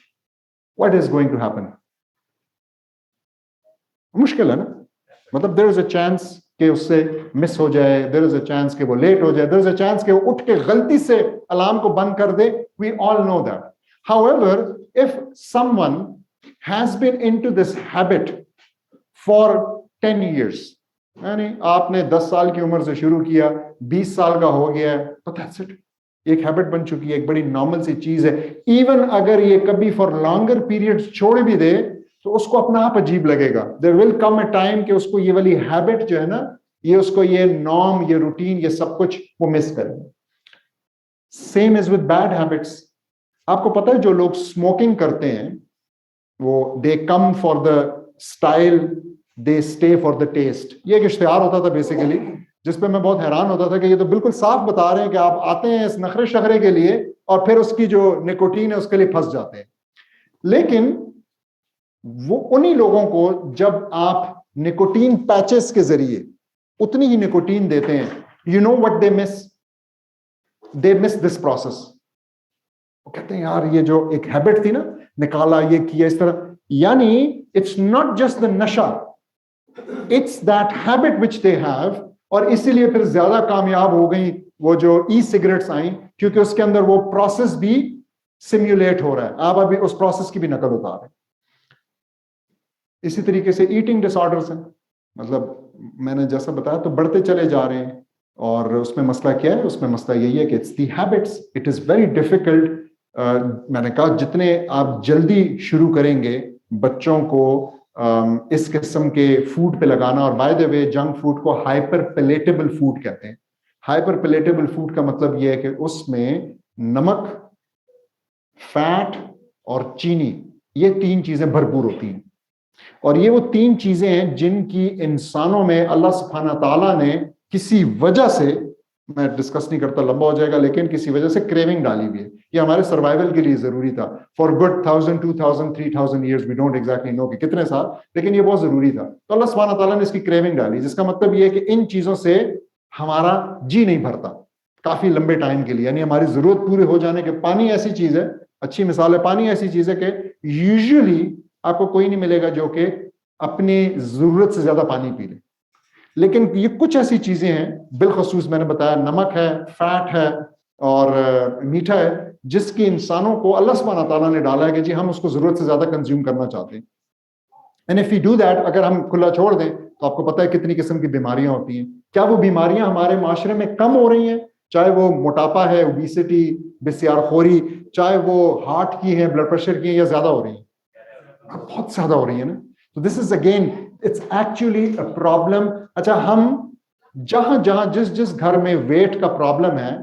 What is going to happen? मुश्किल है ना. मतलब देयर इज अ चांस कि उससे मिस हो जाए, देयर इज अ चांस कि वो लेट हो जाए, देयर इज अ चांस कि वो उठ के गलती से अलार्म को बंद कर दे. We all know that. However, if someone has been into this habit for 10 years, यानी आपने 10 साल की उम्र से शुरू किया, 20 साल का हो गया है, तो दैट्स इट. एक हैबिट बन चुकी है, एक बड़ी नॉर्मल सी चीज है. इवन अगर ये कभी फॉर लॉन्गर पीरियड छोड़ भी दे तो उसको अपना आप अजीब लगेगा. There will come a time कि उसको ये वाली हैबिट जो है ना, ये उसको ये नॉर्म, ये रूटीन, ये सब कुछ वो मिस करेगा. Same is with bad habits. आपको पता है जो लोग स्मोकिंग करते हैं वो they come for the style, they stay for the taste. ये एक इश्तिहार होता था बेसिकली, जिसपे मैं बहुत हैरान होता था कि ये तो बिल्कुल साफ बता रहे हैं कि आप आते हैं इस नखरे शखरे के लिए और फिर उसकी जो निकोटीन है उसके लिए फंस जाते हैं. लेकिन वो उन्हीं लोगों को जब आप निकोटीन पैचेस के जरिए उतनी ही निकोटीन देते हैं, you know what they miss? They miss this process. वो कहते हैं यार ये जो एक हैबिट थी ना, निकाला, ये किया, इस तरह. यानी इट्स नॉट जस्ट द नशा, it's that habit which they have. और इसीलिए फिर ज्यादा कामयाब हो गई वो जो ई सिगरेट्स आई, क्योंकि उसके अंदर वो प्रोसेस भी सिम्युलेट हो रहा है. आप अभी उस प्रोसेस की भी नकल उतार रहे हैं. इसी तरीके से ईटिंग डिसऑर्डर्स हैं. मतलब मैंने जैसा बताया तो बढ़ते चले जा रहे हैं. और उसमें मसला क्या है? उसमें मसला यही है कि it's the habits. It is very difficult. मैंने कहा जितने आप जल्दी शुरू करेंगे बच्चों को इस किस्म के फूड पे लगाना. और by the way junk food को हाइपर पैलेटेबल फूड कहते हैं. हाइपर पैलेटेबल फूड का मतलब यह है कि उसमें नमक, फैट और चीनी, ये 3 चीजें भरपूर होती हैं. और ये वो 3 चीजें हैं जिनकी इंसानों में अल्लाह सुब्हाना ताला ने किसी वजह से, मैं डिस्कस नहीं करता लंबा हो जाएगा, लेकिन किसी वजह से क्रेविंग डाली हुई है. ये हमारे सर्वाइवल के लिए जरूरी था. For good 1000, 2000, 3000 years, we don't exactly know कि कितने साल, लेकिन ये बहुत जरूरी था. तो अल्लाह सुब्हाना ताला ने इसकी क्रेविंग डाली, जिसका मतलब ये है कि इन चीजों से हमारा जी नहीं भरता काफी लंबे टाइम के लिए. यानी हमारी जरूरत पूरी हो जाने के. पानी ऐसी चीज है, अच्छी मिसाल है, पानी ऐसी चीज है कि यूजुअली आपको कोई नहीं मिलेगा जो कि अपनी जरूरत से ज्यादा पानी पी ले. लेकिन ये कुछ ऐसी चीजें हैं, बिलखसूस मैंने बताया नमक है, फैट है और मीठा है, जिसकी इंसानों को अल्लाह सुब्हाना ताला ने डाला है कि जी हम उसको जरूरत से ज्यादा कंज्यूम करना चाहते हैं. And if you do that, अगर हम खुला छोड़ दें तो आपको पता है कितनी किस्म की बीमारियां होती हैं. क्या वो बीमारियां हमारे माशरे में कम हो रही हैं? चाहे वो मोटापा है, ओबेसिटी, बिस्यारखोरी, चाहे वो हार्ट की है, ब्लड प्रेशर की है, या ज्यादा हो रही है? बहुत ज्यादा हो रही है ना. तो this is again, it's actually a problem. अच्छा, हम जहां जहां जिस जिस घर में वेट का प्रॉब्लम है,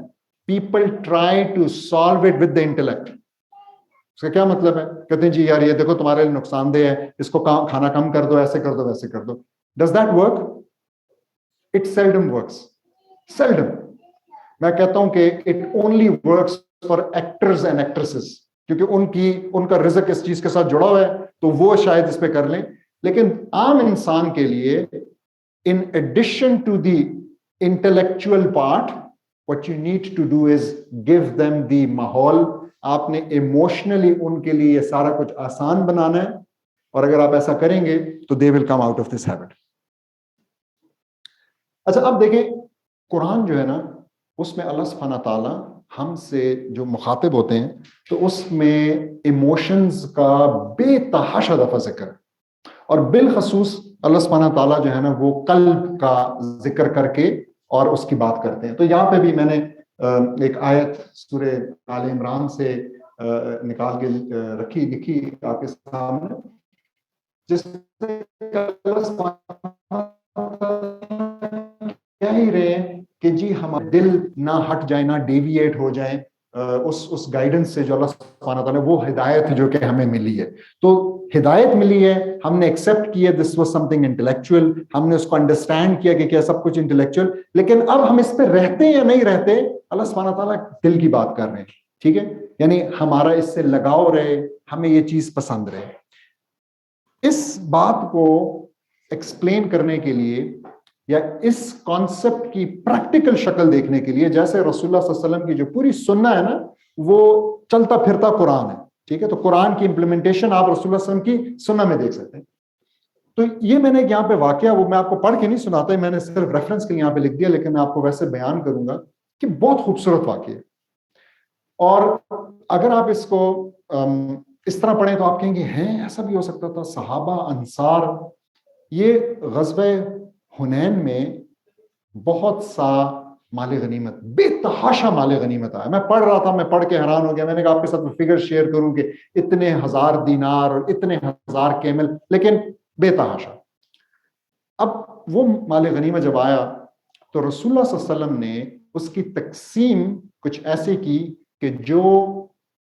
people try to solve it with the intellect. उसका क्या मतलब है? कहते हैं जी यार ये देखो तुम्हारे लिए नुकसानदेह है, इसको खाना कम कर दो, ऐसे कर दो, वैसे कर दो. Does that work? It seldom works. Seldom. मैं कहता हूं कि it only works for actors and actresses. क्योंकि उनका रिज़्क इस चीज के साथ जुड़ा हुआ है, तो वो शायद इस पे कर लें। लेकिन आम इंसान के लिए, in addition to the intellectual part, what you need to do is give them the माहौल। आपने इमोशनली उनके लिए सारा कुछ आसान बनाना है, और अगर आप ऐसा करेंगे तो they will come out of this habit. अच्छा, अब देखें, कुरान जो है ना, उसमें अल्लाह सुब्हानहू ताला हमसे जो मुखातिब होते हैं, तो उसमें इमोशंस का बेतहाशा दफा जिक्र है, और बिलखसूस अल्लाह सुब्हानहू ताला जो है ना, वो कल्ब का जिक्र करके और उसकी बात करते हैं। तो यहाँ पे भी मैंने एक आयत सूरे आले इमरान से निकाल के लिखी आपके सामने, जिससे कह ही रहे हैं कि जी हमारा दिल ना हट जाए, ना डेविएट हो जाए उस गाइडेंस से जो अल्लाह सुब्हानहू ताला, वो हिदायत जो कि हमें मिली है। तो हिदायत मिली है, हमने एक्सेप्ट किया दिस वाज समथिंग इंटेलेक्चुअल, हमने उसको अंडरस्टैंड किया कि क्या सब कुछ इंटेलेक्चुअल, लेकिन अब हम इस पे रहते या नहीं रहते, अल्लाह सुब्हानहू ताला दिल की बात कर रहे हैं। ठीक है, यानी हमारा इससे लगाव रहे, हमें ये चीज पसंद रहे। इस बात को एक्सप्लेन करने के लिए या इस कॉन्सेप्ट की प्रैक्टिकल शक्ल देखने के लिए, जैसे रसूलुल्लाह सल्लल्लाहु अलैहि वसल्लम की जो पूरी सुन्ना है ना, वो चलता फिरता कुरान है। ठीक है, तो कुरान की इंप्लीमेंटेशन आप रसूलुल्लाह सल्लल्लाहु अलैहि वसल्लम की सुन्ना में देख सकते हैं। तो ये मैंने यहाँ पे वाकया, वो मैं आपको पढ़ के नहीं सुनाता, मैंने सिर्फ रेफरेंस के लिए यहाँ पे लिख दिया, लेकिन मैं आपको वैसे बयान करूंगा कि बहुत खूबसूरत वाकया है। और अगर आप इसको इस तरह पढ़ें तो आप कहेंगे हैं ऐसा भी हो सकता था, सहाबा अंसार। ये ग़ज़वे हुनैन में बहुत सा माले गनीमत, बेतहाशा माले गनीमत आया। मैं पढ़ रहा था, मैं पढ़ के हैरान हो गया। मैंने कहा आपके साथ फिगर शेयर करूं कि इतने हजार दीनार और इतने हजार कैमल, लेकिन बेतहाशा। अब वो माले गनीमत जब आया तो रसूलुल्लाह सल्लल्लाहु अलैहि वसल्लम ने उसकी तकसीम कुछ ऐसे की कि जो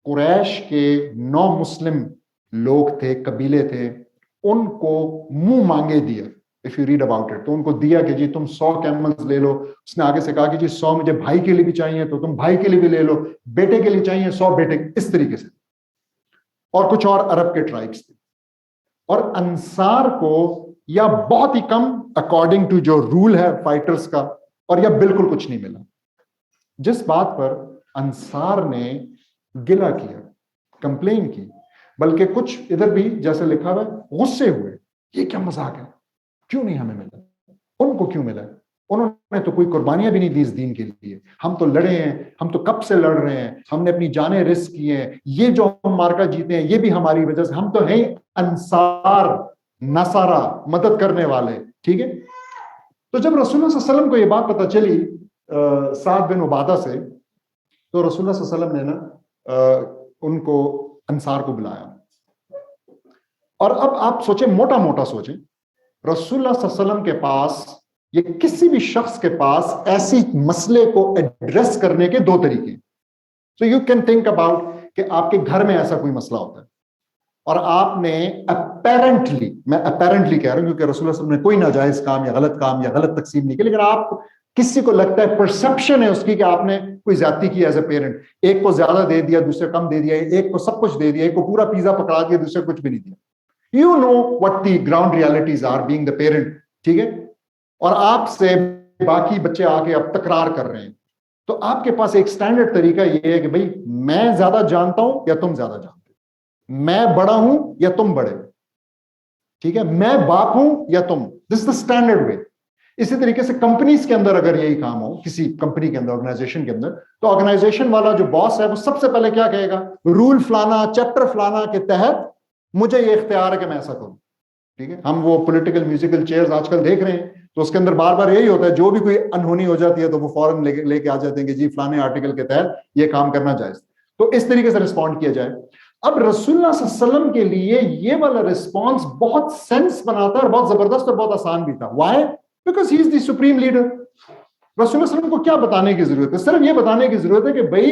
कुरैश के नौ मुस्लिम लोग थे, कबीले थे, उनको मुंह मांगे दिया। If you read about it, तो उनको दिया कि जी तुम 100 कैमल्स ले लो। उसने आगे से कहा कि जी 100 मुझे भाई के लिए भी चाहिए, तो तुम भाई के लिए भी ले लो, बेटे के लिए चाहिए 100 बेटे, इस तरीके से। और कुछ और अरब के ट्राइब्स थे। और अंसार को या बहुत ही कम, अकॉर्डिंग टू जो रूल है फाइटर्स का, और या बिल्कुल कुछ नहीं मिला। जिस बात पर अंसार ने गिला किया, कंप्लेन की, बल्कि कुछ इधर भी जैसे लिखा हुआ है गुस्से हुए, ये क्या मजाक है, क्यों नहीं हमें मिला, उनको क्यों मिला, उन्होंने तो कोई कुर्बानियां भी नहीं दी इस दीन के लिए, हम तो लड़े हैं, हम तो कब से लड़ रहे हैं, हमने अपनी जानें रिस्क की हैं, ये जो हम मार्का जीते हैं ये भी हमारी वजह से, हम तो हैं अंसार, नसारा, मदद करने वाले। ठीक है, तो जब रसूलुल्लाह सल्लल्लाहु अलैहि वसल्लम को ये बात पता चली साद बिन उबादा से, तो रसूलुल्लाह सल्लल्लाहु अलैहि वसल्लम ने ना उनको अंसार को बुलाया। और अब आप सोचें, मोटा मोटा सोचें, रसूलुल्लाह सल्लल्लाहु अलैहि वसल्लम के पास, ये किसी भी शख्स के पास ऐसी मसले को एड्रेस करने के दो तरीके। So you can think about कि आपके घर में ऐसा कोई मसला होता है और आपने अपेरेंटली, मैं अपेरेंटली कह रहा हूं क्योंकि रसूलुल्लाह सल्लल्लाहु अलैहि वसल्लम ने कोई नाजायज काम या गलत तकसीम नहीं की, लेकिन आप किसी को लगता है, परसेप्शन है उसकी कि आपने कोई ज्यादती की एज ए पेरेंट, एक को ज्यादा दे दिया, दूसरे कम दे दिया, एक को सब कुछ दे दिया, एक को पूरा पिज्जा पकड़ा दिया, दूसरे को कुछ भी नहीं दिया। You know what the ground realities are being the parent. ठीक है, और आपसे बाकी बच्चे आके अब तकरार कर रहे हैं, तो आपके पास एक स्टैंडर्ड तरीका ये है कि भाई मैं ज्यादा जानता हूं या तुम ज्यादा जानते हो, मैं बड़ा हूं या तुम बड़े हो। ठीक है, मैं बाप हूं या तुम, दिस इज द स्टैंडर्ड वे। इसी तरीके से कंपनीज के अंदर अगर यही काम हो, किसी कंपनी के अंदर, ऑर्गेनाइजेशन के अंदर, तो ऑर्गेनाइजेशन वाला जो बॉस है वो सबसे पहले क्या कहेगा, रूल फलाना, चैप्टर फलाना के तहत मुझे ये इख्तियार है कि मैं ऐसा करूं। ठीक है, हम वो पॉलिटिकल म्यूजिकल चेयर्स आजकल देख रहे हैं, तो उसके अंदर बार बार यही होता है, जो भी कोई अनहोनी हो जाती है तो वो फौरन लेके आ जाते हैं कि जी फलाने आर्टिकल के तहत ये काम करना जायज। तो इस तरीके से रिस्पॉन्ड किया जाए। अब रसूलुल्लाह सल्लल्लाहु अलैहि वसल्लम के लिए ये वाला रिस्पॉन्स बहुत सेंस बनाता है और बहुत जबरदस्त और बहुत आसान भी था। Why? Because he is the supreme leader. रसूलुल्लाह सल्लल्लाहु अलैहि वसल्लम को क्या बताने की जरूरत है? सिर्फ ये बताने की जरूरत है कि भाई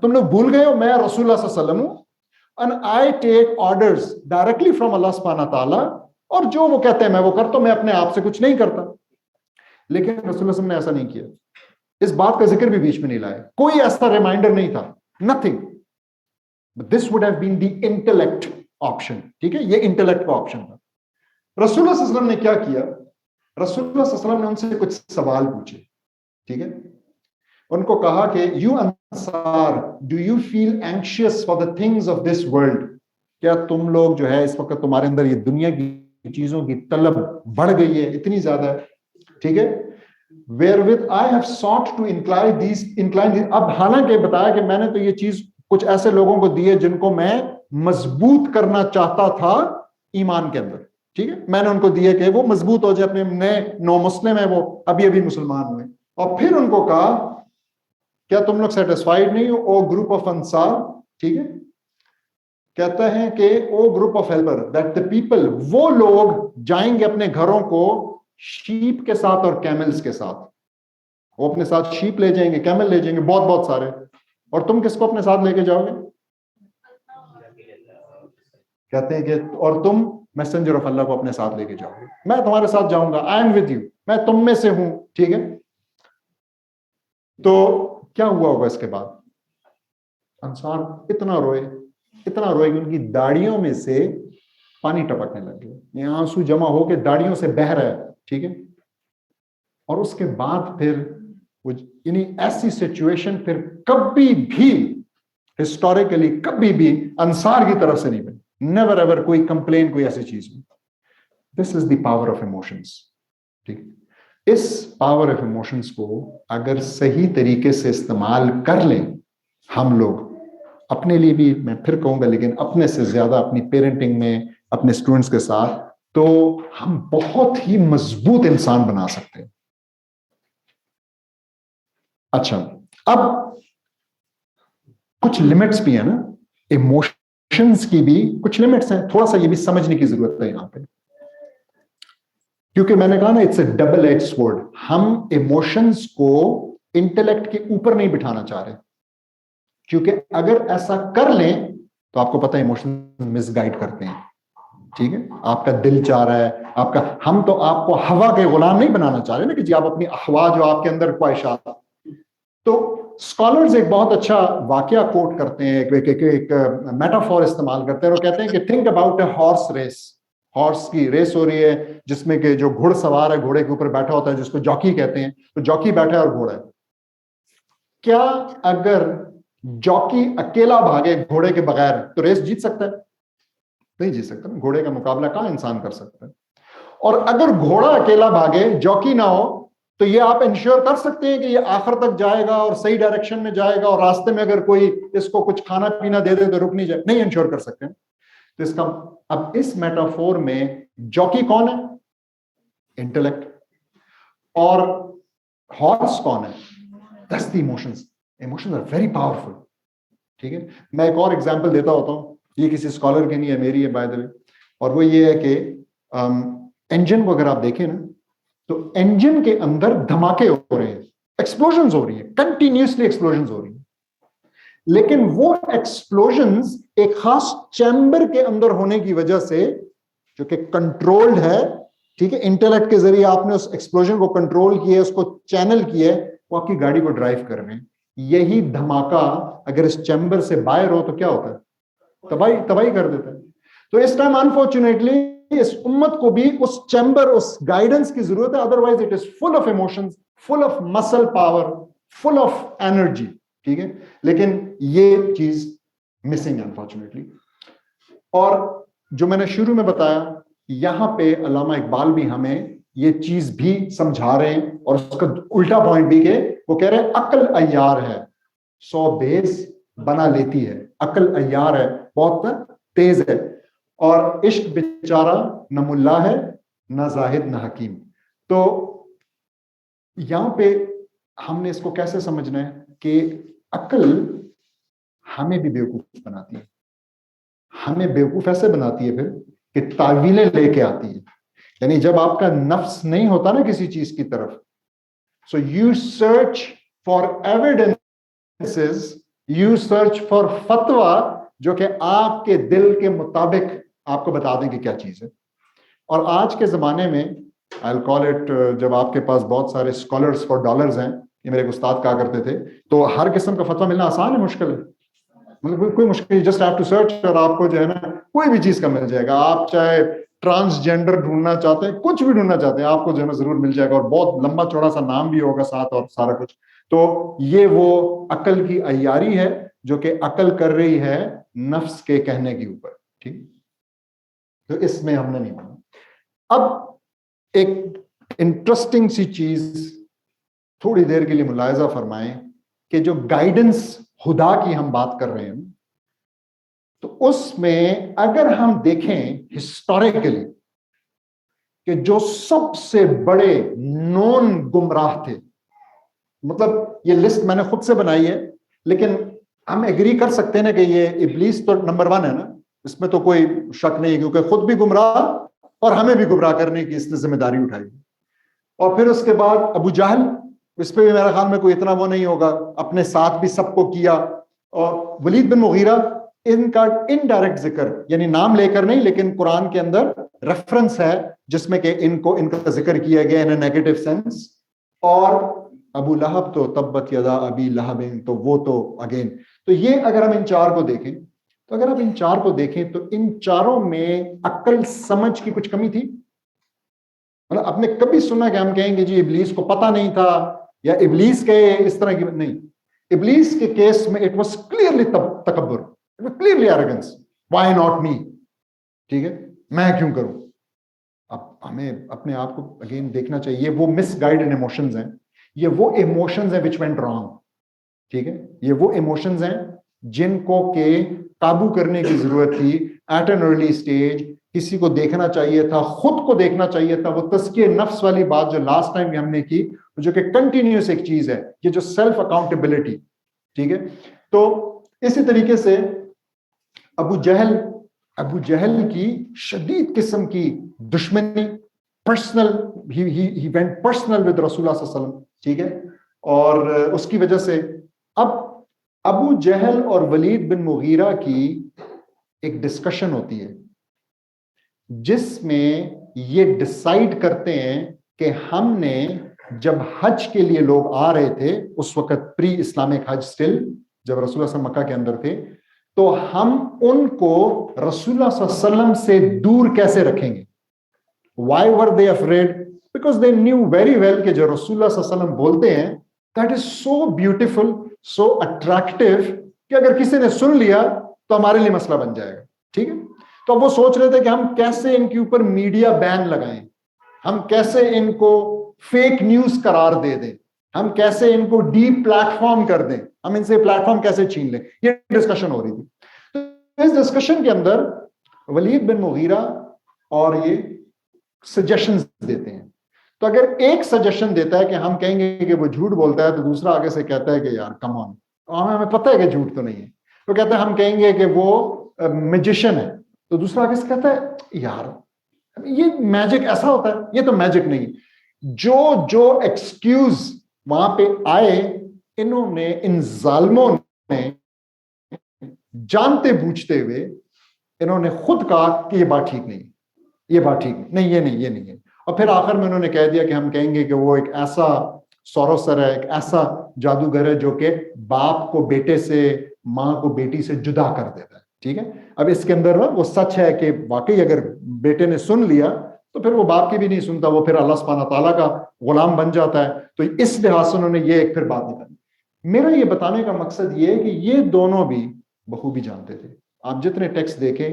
तुम लोग भूल गए हो, मैं रसूलुल्लाह सल्लल्लाहु अलैहि वसल्लम हूं, and I take orders directly from Allah subhanahu wa ta'ala, और जो वो कहते हैं मैं वो करता हूं, मैं अपने आप से कुछ नहीं करता। लेकिन रसूलुल्लाह सल्लल्लाहु अलैहि वसल्लम ने ऐसा नहीं किया, इस बात का जिक्र भी बीच में नहीं लाया, कोई ऐसा रिमाइंडर नहीं था, nothing. This would have been the intellect option, ठीक है, ये इंटेलेक्ट का ऑप्शन था। रसूलुल्लाह सल्लल्लाहु अलैहि वसल्लम ने क्या किया, रसूलुल्लाह सल्लल्लाहु अलैहि वसल्लम ने उनसे कुछ सवाल पूछे, ठीक है, उनको कहा कि you Ansar, do you feel anxious for the things of this world, क्या तुम लोग जो है इस वक्त तुम्हारे अंदर ये दुनिया की चीजों की तलब बढ़ गई है, इतनी ज्यादा है, ठीक है, wherewith I have sought to incline these अब हालांकि बताया कि मैंने तो ये चीज कुछ ऐसे लोगों को दी है जिनको मैं मजबूत करना चाहता था ईमान के अंदर, ठीक है, मैंने उनको दिए कि वो मजबूत हो जाए, अपने नए नो मुस्लिम है वो अभी अभी मुसलमान हुए, और फिर उनको कहा क्या तुम लोग सेटिस्फाइड नहीं हो ओ ग्रुप ऑफ अंसार, ठीक है, कहते हैं कि oh group of helper that the people, वो लोग जाएंगे अपने घरों को शीप के साथ और कैमल्स के साथ, वो अपने साथ शीप ले जाएंगे, कैमल ले जाएंगे, बहुत बहुत सारे, और तुम किसको अपने साथ लेके जाओगे, कहते हैं कि और तुम मैसेंजर ऑफ अल्लाह को अपने साथ लेके जाओगे, मैं तुम्हारे साथ जाऊंगा, आई एम विद यू, मैं तुम में से हूं, ठीक है। तो क्या हुआ होगा इसके बाद, अंसार इतना रोए कि उनकी दाढ़ियों में से पानी टपकने लग गए, ये आंसू जमा होकर दाढ़ियों से बह रहा है, ठीक है, और उसके बाद फिर वो ऐसी सिचुएशन फिर कभी भी हिस्टोरिकली कभी भी अंसार की तरफ से नहीं बनी, नेवर एवर कोई कंप्लेन कोई ऐसी चीज नहीं। This is the power of emotions, ठीक, इस पावर ऑफ इमोशंस को अगर सही तरीके से इस्तेमाल कर लें हम लोग, अपने लिए भी मैं फिर कहूंगा, लेकिन अपने से ज्यादा अपनी पेरेंटिंग में अपने स्टूडेंट्स के साथ, तो हम बहुत ही मजबूत इंसान बना सकते हैं। अच्छा, अब कुछ लिमिट्स भी है ना, इमोशंस की भी कुछ लिमिट्स हैं, थोड़ा सा ये भी समझने की जरूरत है यहां पे, क्योंकि मैंने कहा ना it's a double edge sword, हम इमोशंस को इंटेलेक्ट के ऊपर नहीं बिठाना चाह रहे, क्योंकि अगर ऐसा कर लें तो आपको पता है इमोशन मिसगाइड करते हैं, ठीक है, आपका दिल चाह रहा है आपका, हम तो आपको हवा के गुलाम नहीं बनाना चाह रहे ना कि जी आप अपनी हवा जो आपके अंदर ख्वाहिशात, तो स्कॉलर्स एक बहुत अच्छा वाकया कोट करते हैं, एक मेटाफोर इस्तेमाल करते हैं, और कहते हैं कि think about a horse race, horse की रेस हो रही है जिसमें कि जो घुड़सवार है घोड़े के ऊपर बैठा होता है जिसको जॉकी कहते हैं, तो जॉकी बैठा है और घोड़ा है, क्या अगर जॉकी अकेला भागे घोड़े के बगैर तो रेस जीत सकता है, नहीं जीत सकता, घोड़े का मुकाबला कहां इंसान कर सकता है, और अगर घोड़ा अकेला भागे जॉकी ना हो तो ये आप इंश्योर कर सकते हैं कि ये आखिर तक जाएगा और सही डायरेक्शन में जाएगा, और रास्ते में अगर कोई इसको कुछ खाना पीना दे दे तो रुक नहीं जाए, नहीं इंश्योर कर सकते हैं। तो इसका अब इस मेटाफोर में जॉकी कौन है, इंटेलेक्ट, और हॉर्स कौन है, that's the emotions, emotions are very powerful, ठीक है। मैं एक और एग्जांपल देता होता हूं, ये किसी स्कॉलर की नहीं है, मेरी है बाय द वे, और वो ये है कि इंजन को अगर आप देखें ना तो इंजन के अंदर धमाके हो रहे हैं, एक्सप्लोजन्स हो रही है, कंटिन्यूसली एक्सप्लोजन्स हो रही है, लेकिन वो एक्सप्लोजन्स एक खास चैम्बर के अंदर होने की वजह से, जो कि कंट्रोल्ड है, ठीक है, इंटेलेक्ट के जरिए आपने उस एक्सप्लोजन को कंट्रोल किया, उसको चैनल किया, वो आपकी गाड़ी को ड्राइव कर रहे हैं। यही धमाका अगर इस चैम्बर से बाहर हो तो क्या होता है, तबाही कर देता है। तो इस टाइम अनफॉर्चुनेटली इस उम्मत को भी उस चैम्बर, उस गाइडेंस की जरूरत है, otherwise it is full of emotions, full of muscle power, full of energy, ठीक है, लेकिन ये चीज मिसिंग है अनफॉर्चुनेटली। और जो मैंने शुरू में बताया, यहां पे अल्लामा इकबाल भी हमें ये चीज भी समझा रहे हैं, और उसका उल्टा पॉइंट भी के वो कह रहे हैं अक्ल अय्यार है 100 बेस बना लेती है, अक्ल अय्यार है, बहुत तेज है, और इश्क बेचारा न मुल्ला है न जाहिद न हकीम। तो यहां पे हमने इसको कैसे समझना है कि अक्ल हमें भी बेवकूफ बनाती है, हमें बेवकूफ ऐसे बनाती है फिर कि तावीलें लेके आती है, यानी जब आपका नफ्स नहीं होता ना किसी चीज की तरफ, so you search for evidences, you search for फतवा जो कि आपके दिल के मुताबिक आपको बता दें कि क्या चीज है। और आज के जमाने में आई विल कॉल इट, जब आपके पास बहुत सारे स्कॉलर्स फॉर डॉलर्स हैं, ये मेरे एक उस्ताद कहा करते थे, तो हर किस्म का फतवा मिलना आसान है मुश्किल है, मतलब कोई मुश्किल, जस्ट हैव टू सर्च और आपको जो है ना कोई भी चीज का मिल जाएगा। आप चाहे ट्रांसजेंडर ढूंढना चाहते हैं, कुछ भी ढूंढना चाहते हैं, आपको जो है ना जरूर मिल जाएगा, और बहुत लंबा चौड़ा सा नाम भी होगा साथ और सारा कुछ। तो ये वो अकल की अय्यारी है जो कि अकल कर रही है नफ्स के कहने के ऊपर, ठीक। तो इसमें हमने नहीं माना। अब एक इंटरेस्टिंग सी चीज थोड़ी देर के लिए मुलायजा फरमाएं कि जो गाइडेंस खुदा की हम बात कर रहे हैं, तो उसमें अगर हम देखें हिस्टोरिकली कि जो सबसे बड़े नॉन गुमराह थे, मतलब ये लिस्ट मैंने खुद से बनाई है, लेकिन हम एग्री कर सकते हैं ना कि ये इब्लीस तो नंबर 1 है ना, इसमें तो कोई शक नहीं है, क्योंकि खुद भी गुमराह और हमें भी गुमराह करने की इसने जिम्मेदारी उठाई। और फिर उसके बाद अबू जहल, इस पे भी मेरे ख्याल में कोई इतना वो नहीं होगा, अपने साथ भी सबको किया। और वलीद बिन मुगीरा, इनका इनडायरेक्ट जिक्र, यानी नाम लेकर नहीं, लेकिन कुरान के अंदर रेफरेंस है जिसमें कि इनको इनका जिक्र किया गया इन नेगेटिव सेंस। और अबू लहब तो तब्बत यदा अबी लहबिन, तो वो तो अगेन। तो ये अगर हम इन चार को देखें, तो अगर आप इन चार को देखें तो इन चारों में अक्ल समझ की कुछ कमी थी। मतलब आपने कभी सुना कि हम कहेंगे जी इब्लीस को पता नहीं था, या इब्लीस के इस तरह की, नहीं। इब्लीस के केस में इट वाज क्लियरली तकब्बुर, it was clearly arrogance. Why not me, ठीक है, मैं क्यों करूं। अब हमें अपने आप को अगेन देखना चाहिए, ये वो मिसगाइडेड इमोशंस हैं, ये वो इमोशंस हैं विच वेंट रॉन्ग, ठीक है। ये वो इमोशंस हैं जिनको के काबू करने की जरूरत थी एट एन अर्ली स्टेज। किसी को देखना चाहिए था, खुद को देखना चाहिए था, वो तस्किए नफ्स वाली बात जो लास्ट टाइम भी हमने की, जो कि कंटिन्यूस एक चीज है, ये जो सेल्फ अकाउंटेबिलिटी, ठीक है। तो इसी तरीके से अबू जहल की शदीद किस्म की दुश्मनी, personal, he went personal with रसूलुल्लाह सल्लल्लाहु अलैहि वसल्लम, ठीक है। और उसकी वजह से अब अबू जहल और वलीद बिन मुगीरा की एक डिस्कशन होती है जिसमें ये डिसाइड करते हैं कि हमने, जब हज के लिए लोग आ रहे थे उस वक्त प्री इस्लामिक हज स्टिल, जब रसूलुल्लाह सल्लल्लाहु अलैहि वसल्लम मक्का के अंदर थे, तो हम उनको रसूलुल्लाह सल्लल्लाहु अलैहि वसल्लम से दूर कैसे रखेंगे। Why were they afraid? Because they knew very well कि जो रसूलुल्लाह सल्लल्लाहु अलैहि वसल्लम बोलते हैं, that is so beautiful, so attractive, कि अगर किसी ने सुन लिया तो हमारे लिए मसला बन जाएगा, ठीक है। तो अब वो सोच रहे थे कि हम कैसे इनके ऊपर मीडिया बैन लगाएं, हम कैसे इनको फेक न्यूज करार दे दें, हम कैसे इनको डी प्लेटफॉर्म कर दें, हम इनसे प्लेटफॉर्म कैसे छीन लें, ये डिस्कशन हो रही थी। तो इस डिस्कशन के अंदर वलीद बिन मुगीरा और ये सजेशंस देते हैं। तो अगर एक सजेशन देता है कि हम कहेंगे कि वो झूठ बोलता है, तो दूसरा आगे से कहता है कि यार कम ऑन, हमें पता है कि झूठ तो नहीं है। तो कहता है हम कहेंगे कि वो मैजिशियन है, तो दूसरा आगे से कहता है यार ये मैजिक ऐसा होता है, ये तो मैजिक नहीं। जो जो एक्सक्यूज वहां पे आए, इन्होंने, इन जालिमों ने जानते बूझते हुए इन्होंने खुद कहा कि ये बात ठीक नहीं, ये बात ठीक नहीं, ये नहीं, ये नहीं है। और फिर आखिर में उन्होंने कह दिया कि हम कहेंगे कि वो एक ऐसा सौरोसर है, एक ऐसा जादूगर है जो कि बाप को बेटे से, माँ को बेटी से जुदा कर देता है, ठीक है। अब इसके अंदर वो सच है कि वाकई अगर बेटे ने सुन लिया तो फिर वो बाप की भी नहीं सुनता, वो फिर अल्लाह सुब्हानहू तआला का गुलाम बन जाता है। तो इस लिहाज से उन्होंने ये एक फिर बात निकाली। मेरा ये बताने का मकसद ये है कि ये दोनों भी बखूबी जानते थे। आप जितने टेक्स्ट देखें,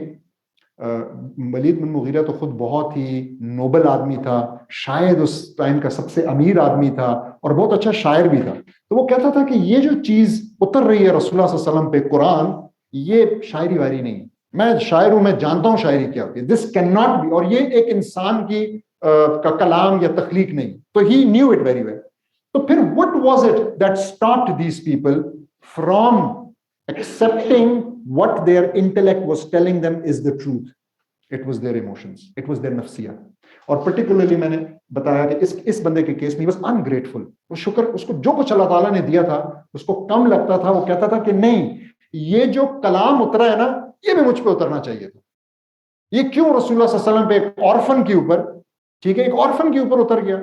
वलीद बिन मुगीरा तो खुद बहुत ही नोबल आदमी था, शायद उस टाइम का सबसे अमीर आदमी था और बहुत अच्छा शायर भी था। तो वो कहता था कि ये जो चीज उतर रही है रसूलुल्लाह सल्लल्लाहु अलैहि वसल्लम पे, कुरान, ये शायरी वारी नहीं, मैं शायर हूं, मैं जानता हूं शायरी क्या होती है, दिस कैन नॉट बी, और ये एक इंसान की का कलाम या तख्लीक नहीं। तो he knew it very well. तो फिर what was it that stopped these people from accepting what their intellect was telling them is the truth? It was their emotions, it was their nafsiya. और particularly मैंने बताया कि इस बंदे के केस में was ungrateful, वो शुक्र, उसको जो कुछ अल्लाह ताला ने दिया था उसको कम लगता था। वो कहता था कि नहीं, ये जो कलाम उतरा है ना, ये भी मुझ पे उतरना चाहिए था। ये क्यों रसूलुल्लाह सल्लल्लाहु अलैहि वसल्लम पे एक ऑर्फन के ऊपर, ठीक है, एक ऑर्फन के ऊपर उतर गया।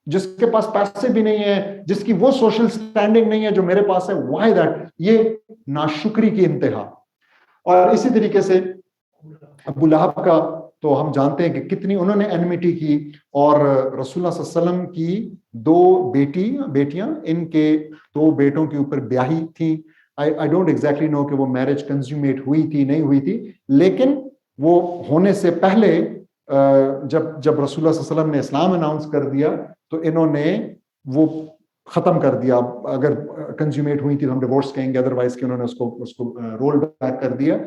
जिसके पास पैसे भी नहीं है, जिसकी वो सोशल स्टैंडिंग नहीं है जो मेरे पास है, व्हाई दैट? ये नाशुक्री की इंतहा। और इसी तरीके से अबू लहब का तो हम जानते हैं कि कितनी उन्होंने एनमिटी की, और रसूलुल्लाह सल्लल्लाहु अलैहि वसल्लम की दो बेटियां इनके दो बेटों के ऊपर ब्याही थी। आई डोंट एग्जैक्टली नो कि वो मैरिज कंज्यूमेट हुई थी नहीं हुई थी, लेकिन वो होने से पहले जब जब रसूलुल्लाह सल्लल्लाहु अलैहि वसल्लम ने इस्लाम अनाउंस कर दिया तो इन्होंने वो खत्म कर दिया। अगर कंज्यूमेट हुई थी तो हम डिवोर्स कहेंगे, अदरवाइज कि उन्होंने उसको उसको रोल बैक कर दिया।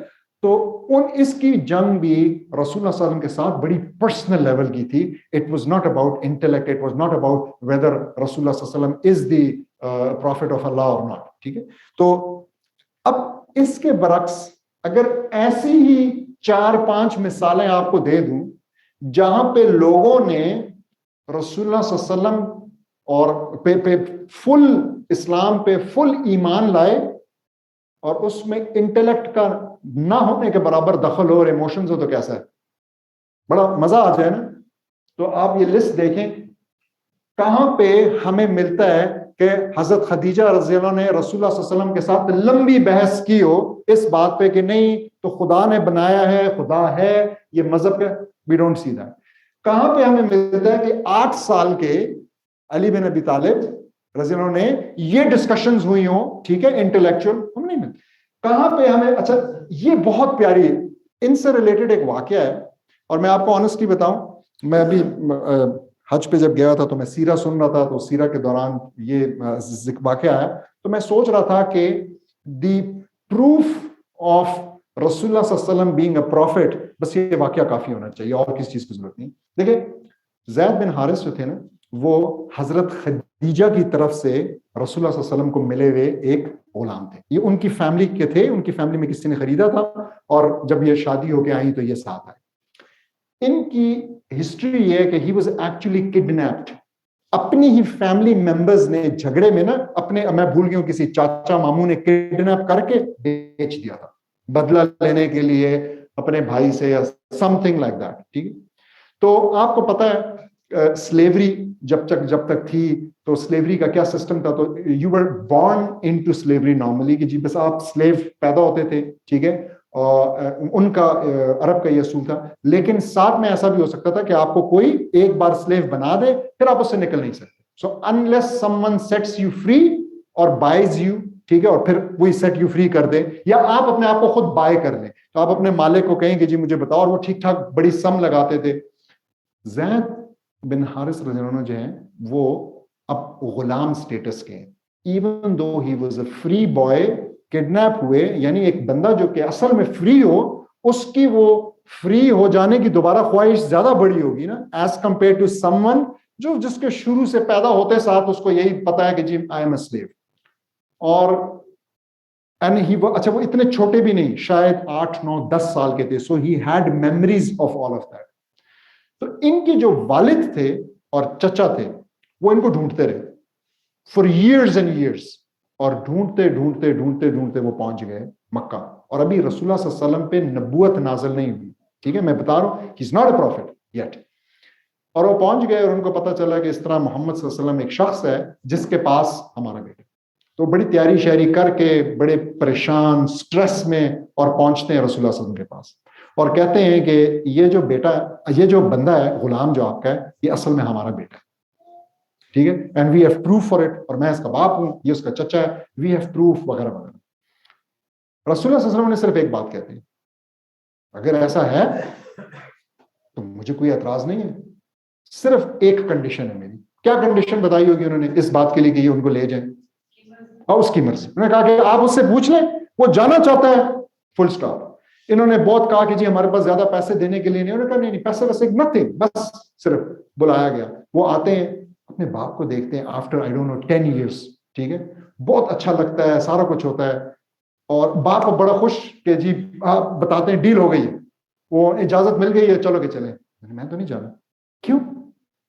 तो उन इसकी जंग भी रसूलुल्लाह सल्लल्लाहु अलैहि वसल्लम के साथ बड़ी पर्सनल लेवल की थी। It was not about intellect, it was not about whether रसूलुल्लाह सल्लल्लाहु अलैहि वसल्लम इज द प्रॉफिट ऑफ अल्लाह और नॉट। ठीक है, तो अब इसके बरक्स अगर ऐसी ही 4-5 मिसालें आपको दे दूं जहां पे लोगों ने रसूलुल्लाह सल्लल्लाहु अलैहि वसल्लम और पे फुल इस्लाम पे फुल ईमान लाए, और उसमें इंटेलेक्ट का ना होने के बराबर दखल हो और इमोशंस हो, तो कैसा है? बड़ा मजा आ जाए ना। तो आप ये लिस्ट देखें, कहां पे हमें मिलता है कि हजरत खदीजा रज़ी अल्लाह ने रसूलुल्लाह सल्लल्लाहु अलैहि वसल्लम के साथ लंबी बहस की हो इस बात पे कि नहीं तो खुदा ने बनाया है, खुदा है, ये मजहब का। We don't see that. कहां पे हमें मिलता है कि 8 साल के अली बिन अबी तालिब रज़ी अल्लाह ने ये डिस्कशंस हुई हो, ठीक है, इंटेलेक्चुअल, हम नहीं मिलते। कहां पे हमें, अच्छा ये बहुत प्यारी इनसे रिलेटेड एक वाकया है, और मैं आपको ऑनेस्टली बताऊं, मैं अभी हज पे जब गया था तो मैं सीरा सुन रहा था, तो सीरा के दौरान ये वाकया आया, तो मैं सोच रहा था कि द प्रूफ ऑफ रसूलुल्लाह सल्लल्लाहु अलैहि वसल्लम बीइंग अ प्रॉफिट, बस ये वाकया काफी होना चाहिए, और किसी चीज की जरूरत नहीं। देखिए, ज़ैद बिन हारिस जो थे ना, वो हजरत खदीजा की तरफ से रसूलुल्लाह सल्लल्लाहु अलैहि वसल्लम को मिले हुए एक गुलाम थे। ये उनकी फैमिली के थे, उनकी फैमिली में किसी ने खरीदा था, और जब ये शादी होके आई तो ये साथ आए। इनकी हिस्ट्री ये है कि ही वाज एक्चुअली किडनैप्ड। अपनी ही फैमिली मेंबर्स ने झगड़े में ना अपने, मैं भूल गया किसी चाचा मामू ने किडनैप करके बेच दिया था, बदला लेने के लिए अपने भाई से, या समथिंग लाइक दैट। ठीक है, तो आपको पता है स्लेवरी जब तक थी, तो स्लेवरी का क्या सिस्टम था? तो you were born into slavery normally, कि जी बस आप स्लेव पैदा होते थे, ठीक है, और उनका अरब का ये असूल था। लेकिन साथ में ऐसा भी हो सकता था कि आपको कोई एक बार स्लेव बना दे, फिर आप उससे निकल नहीं सकते। So unless someone sets you free और बाइज यू, ठीक है, और फिर वही सेट यू फ्री कर दे, या आप अपने आप को खुद बाय कर लें, तो आप अपने मालिक को कहें कि जी मुझे बताओ, और वो ठीक ठाक बड़ी सम लगाते थे। ज़ैद बिन हारिस रज़ी अल्लाह अन्हु जो हैं, वो अब गुलाम स्टेटस के हैं, even though he was a free boy. Kidnap हुए, यानी एक बंदा जो कि असल में फ्री हो, उसकी वो फ्री हो जाने की दोबारा ख्वाहिश ज्यादा बड़ी होगी ना, एज कंपेयर टू समवन जो जिसके शुरू से पैदा होते साथ उसको यही पता है कि जी आई एम अ स्लेव। और एंड ही वो, अच्छा वो इतने छोटे भी नहीं, शायद 8-9-10 साल के थे, so he had memories of all of that. तो इनके जो वालिद थे और चचा थे, वो इनको ढूंढते रहे फॉर years एंड years, और ढूंढते ढूंढते ढूंढते ढूंढते वो पहुंच गए मक्का। और अभी रसूलुल्लाह सल्लल्लाहु अलैहि वसल्लम पे नबूवत नाज़िल नहीं हुई, ठीक है, मैं बता रहा हूं, ही is not a profit yet. और वो पहुंच गए, और उनको पता चला कि इस तरह मोहम्मद सल्लल्लाहु अलैहि वसल्लम एक शख्स है जिसके पास हमारा बेटा। तो बड़ी तैयारी शहरी करके बड़े परेशान स्ट्रेस में और पहुंचते हैं रसूलुल्लाह सल्लल्लाहु अलैहि वसल्लम के पास, और कहते हैं कि ये जो बेटा, ये जो बंदा है, गुलाम जो आपका है, ये असल में हमारा बेटा है, ठीक है, and we have proof for it, और मैं इसका बाप हूं, ये उसका चचा है, वी हैव प्रूफ वगैरह वगैरह। रसूलुल्लाह सल्लल्लाहु अलैहि वसल्लम ने सिर्फ एक बात कहते हैं, अगर ऐसा है तो मुझे कोई एतराज नहीं है, सिर्फ एक कंडीशन है मेरी। क्या कंडीशन बताई होगी उन्होंने इस बात के लिए कि ये उनको ले जाए? और उसकी मर्जी। उन्होंने कहा कि आप उससे पूछ लें, वो जाना चाहता है, फुल स्टॉप। इन्होंने बहुत कहा कि जी हमारे पास ज्यादा पैसे देने के लिए नहीं। उन्होंने कहा नहीं नहीं, पैसे वैसे नथिंग, बस सिर्फ बुलाया गया। वो आते हैं, अपने बाप को देखते हैं after I don't know 10 years, ठीक है, बहुत अच्छा लगता है, सारा कुछ होता है, और बाप बड़ा खुश कि जी आप बताते हैं डील हो गई है, वो इजाजत मिल गई है, चलो कि चले। मैं तो नहीं जाना। क्यों?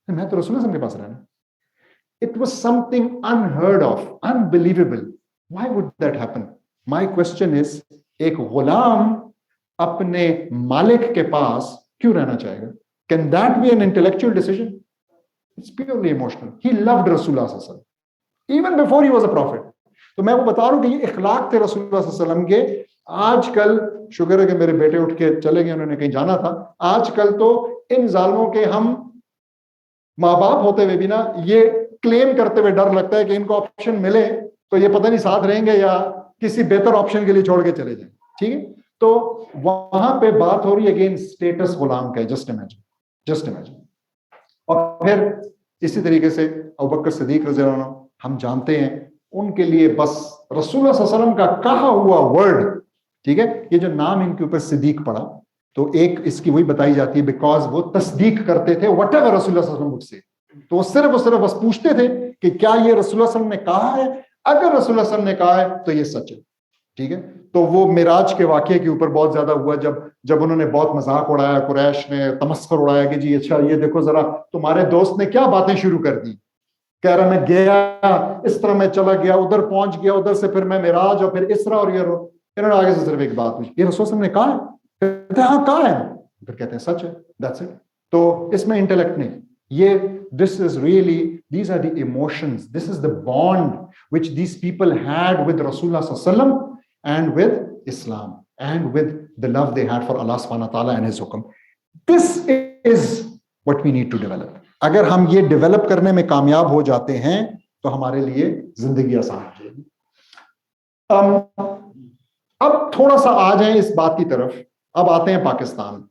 मैं तो रसूल के पास रहना। It was something unheard of, unbelievable. Why would that happen? My question is, एक गुलाम अपने मालिक के पास क्यों रहना चाहेगा? Can that be an intellectual decision? It's purely emotional. He loved रसूलुल्लाह सल्लल्लाहु अलैहि वसल्लम even before he was a profit. तो मैं वो बता रहा हूं कि ये इखलाक थे रसूलुल्लाह सल्लल्लाहु अलैहि वसल्लम के। आजकल शुक्र है कि मेरे बेटे उठ के चले गए, उन्होंने कहीं जाना था। आजकल तो इन जालिमों के हम माँ बाप होते हुए भी ना ये क्लेम करते हुए डर लगता है कि इनको ऑप्शन मिले तो ये पता नहीं साथ रहेंगे या किसी बेहतर ऑप्शन के लिए छोड़ के चले जाएं। ठीक है, तो वहां पे बात हो रही है अगेन स्टेटस गुलाम का। Just imagine, just imagine. और फिर इसी तरीके से अबू बकर सिद्दीक रज़ी अल्लाह अन्हु, हम जानते हैं उनके लिए बस रसूलुल्लाह सल्लल्लाहु अलैहि वसल्लम का कहा हुआ वर्ड, ठीक है, ये जो नाम इनके ऊपर सिद्दीक पड़ा, तो एक इसकी वही बताई जाती है बिकॉज वो तस्दीक करते थे वट एवर रसूलुल्लाह सल्लल्लाहु अलैहि वसल्लम से। तो वो सिर्फ बस पूछते थे कि क्या ये रसूलुल्लाह सल्लल्लाहु अलैहि वसल्लम ने कहा है, अगर रसूलुल्लाह सल्लल्लाहु अलैहि वसल्लम ने कहा है तो ये सच है। ठीक है, तो वो मिराज के वाकये के ऊपर बहुत ज्यादा हुआ, जब उन्होंने बहुत मजाक उड़ाया, कुरैश ने तमस्खुर उड़ाया कि जी अच्छा ये देखो जरा तुम्हारे दोस्त ने क्या बातें शुरू कर दी, कह रहा मैं गया इस तरह, मैं चला गया उधर पहुंच गया, उधर से फिर मैं मिराज और फिर इसरा और ये इन्होंने आगे से सिर्फ एक बात पूछी, ये रसूल सल्लल्लाहु अलैहि वसल्लम ने कहा है? कहते हैं हाँ कहा है, फिर कहते हैं सच है, दैट्स इट। तो इसमें इंटेलेक्ट नहीं, ये this is really, these are the emotions, this is the bond which these people had with रसूलुल्लाह सल्लल्लाहु अलैहि वसल्लम and with Islam and with the love they had for Allah subhanahu wa ta'ala and his hukm. This is what we need to develop. अगर हम ये डेवलप करने में कामयाब हो जाते हैं तो हमारे लिए जिंदगी आसान हो जाएगी। अब थोड़ा सा आ जाएं इस बात की तरफ, अब आते हैं पाकिस्तान।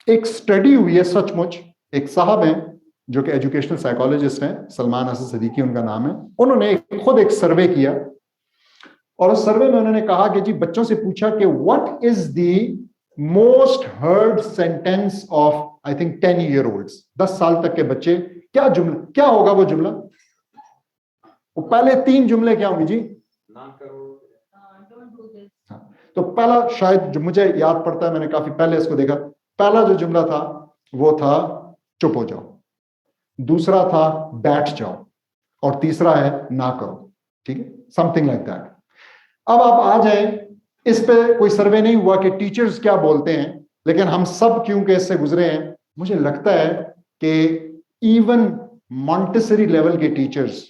एक स्टडी हुई है सचमुच, एक साहब हैं जो कि एजुकेशनल साइकोलॉजिस्ट हैं, सलमान हसन सिद्दीकी उनका नाम है, उन्होंने खुद एक सर्वे किया और उस सर्वे में उन्होंने कहा कि जी बच्चों से पूछा कि what is the most heard sentence of I think 10 year olds, 10 साल तक के बच्चे, क्या जुमला, क्या होगा वो जुमला? वो पहले 3 जुमले क्या होंगे जी? ना करो, तो पहला शायद जो मुझे याद पड़ता है, मैंने काफी पहले इसको देखा, पहला जो जुमला था वो था चुप हो जाओ, दूसरा था बैठ जाओ और तीसरा है ना करो। ठीक है, समथिंग लाइक दैट। अब आप आ जाए, इस पे कोई सर्वे नहीं हुआ कि टीचर्स क्या बोलते हैं, लेकिन हम सब क्योंकि इससे गुजरे हैं, मुझे लगता है कि इवन मॉन्टेसरी लेवल के टीचर्स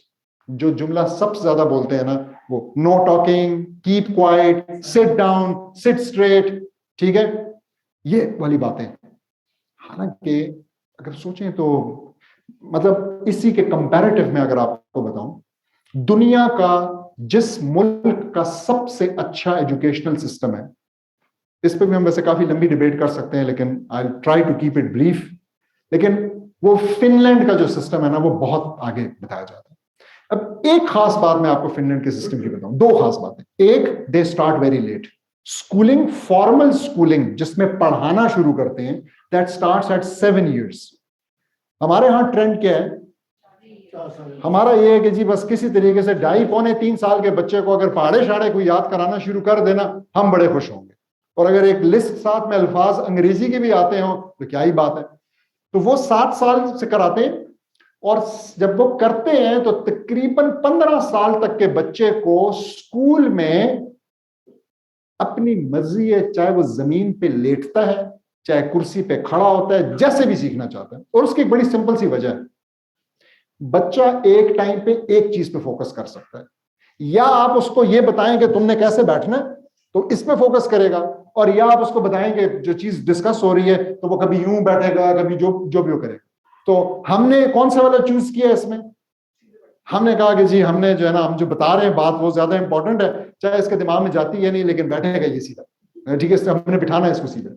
जो जुमला सबसे ज्यादा बोलते हैं ना, वो know talking, keep quiet, sit down, seat straight, ठीक है, ये वाली बातें। हालांकि अगर सोचें तो मतलब इसी के कंपैरेटिव में अगर आपको बताऊं, दुनिया का जिस मुल्क का सबसे अच्छा एजुकेशनल सिस्टम है, इस पे भी हम वैसे काफी लंबी डिबेट कर सकते हैं, लेकिन I try to keep it brief, लेकिन वो फिनलैंड का जो सिस्टम है ना, वो बहुत आगे बताया जाता है। अब एक खास बात मैं आपको फिनलैंड के सिस्टम की बताऊं, 2 खास बातें। एक, they start very late schooling, formal schooling जिसमें पढ़ाना शुरू करते हैं, दैट स्टार्ट्स एट 7 years। हमारे यहाँ ट्रेंड क्या है? हमारा ये है कि जी बस किसी तरीके से 2.5-3 साल के बच्चे को अगर पहाड़े शाड़े कोई याद कराना शुरू कर देना, हम बड़े खुश होंगे, और अगर एक लिस्ट साथ में अल्फाज अंग्रेजी के भी आते हो तो क्या ही बात है। तो वो 7 साल से कराते हैं, और जब वो करते हैं तो तकरीबन 15 साल तक के बच्चे को स्कूल में अपनी मर्जी है, चाहे वो जमीन पे लेटता है, चाहे कुर्सी पे खड़ा होता है, जैसे भी सीखना चाहता है। और उसकी एक बड़ी सिंपल सी वजह है, बच्चा एक टाइम पे एक चीज पे फोकस कर सकता है। या आप उसको ये बताएं कि तुमने कैसे बैठना है तो इसमें फोकस करेगा, और या आप उसको बताएं कि जो चीज डिस्कस हो रही है तो वो कभी यूं बैठेगा, कभी जो भी वो करेगा। तो हमने कौन सा वाला चूज किया इसमें? हमने कहा कि जी हमने जो है ना, हम जो बता रहे हैं बात वो ज्यादा इंपॉर्टेंट है, चाहे इसके दिमाग में जाती है नहीं, लेकिन बैठेगा ये सीधा, ठीक है, हमने बिठाना है इसको सीधा।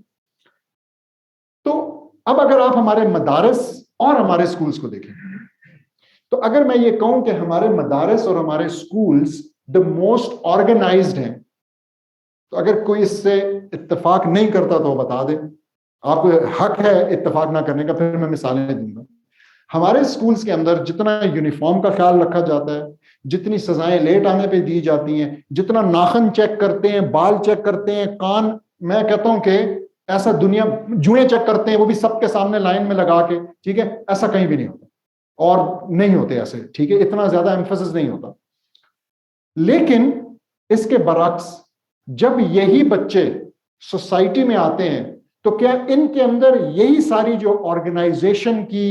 तो अब अगर आप हमारे मदारस और हमारे स्कूल्स को देखें, तो अगर मैं ये कहूं कि हमारे मदारस और हमारे स्कूल्स द मोस्ट ऑर्गेनाइज्ड हैं, तो अगर कोई इससे इत्तेफाक नहीं करता तो बता दे, आपको हक है इत्तेफाक ना करने का, फिर मैं मिसालें दूंगा। हमारे स्कूल्स के अंदर जितना यूनिफॉर्म का ख्याल रखा जाता है, जितनी सजाएं लेट आने पे दी जाती हैं, जितना नाखून चेक करते हैं, बाल चेक करते हैं, कान, मैं कहता हूं कि ऐसा दुनिया, जुएं चेक करते हैं वो भी सबके सामने लाइन में लगा के, ठीक है, ऐसा कहीं भी नहीं होता, और नहीं होते ऐसे, ठीक है, इतना ज्यादा एम्फेसिस नहीं होता। लेकिन इसके बरक्स जब यही बच्चे सोसाइटी में आते हैं तो क्या इनके अंदर यही सारी जो ऑर्गेनाइजेशन की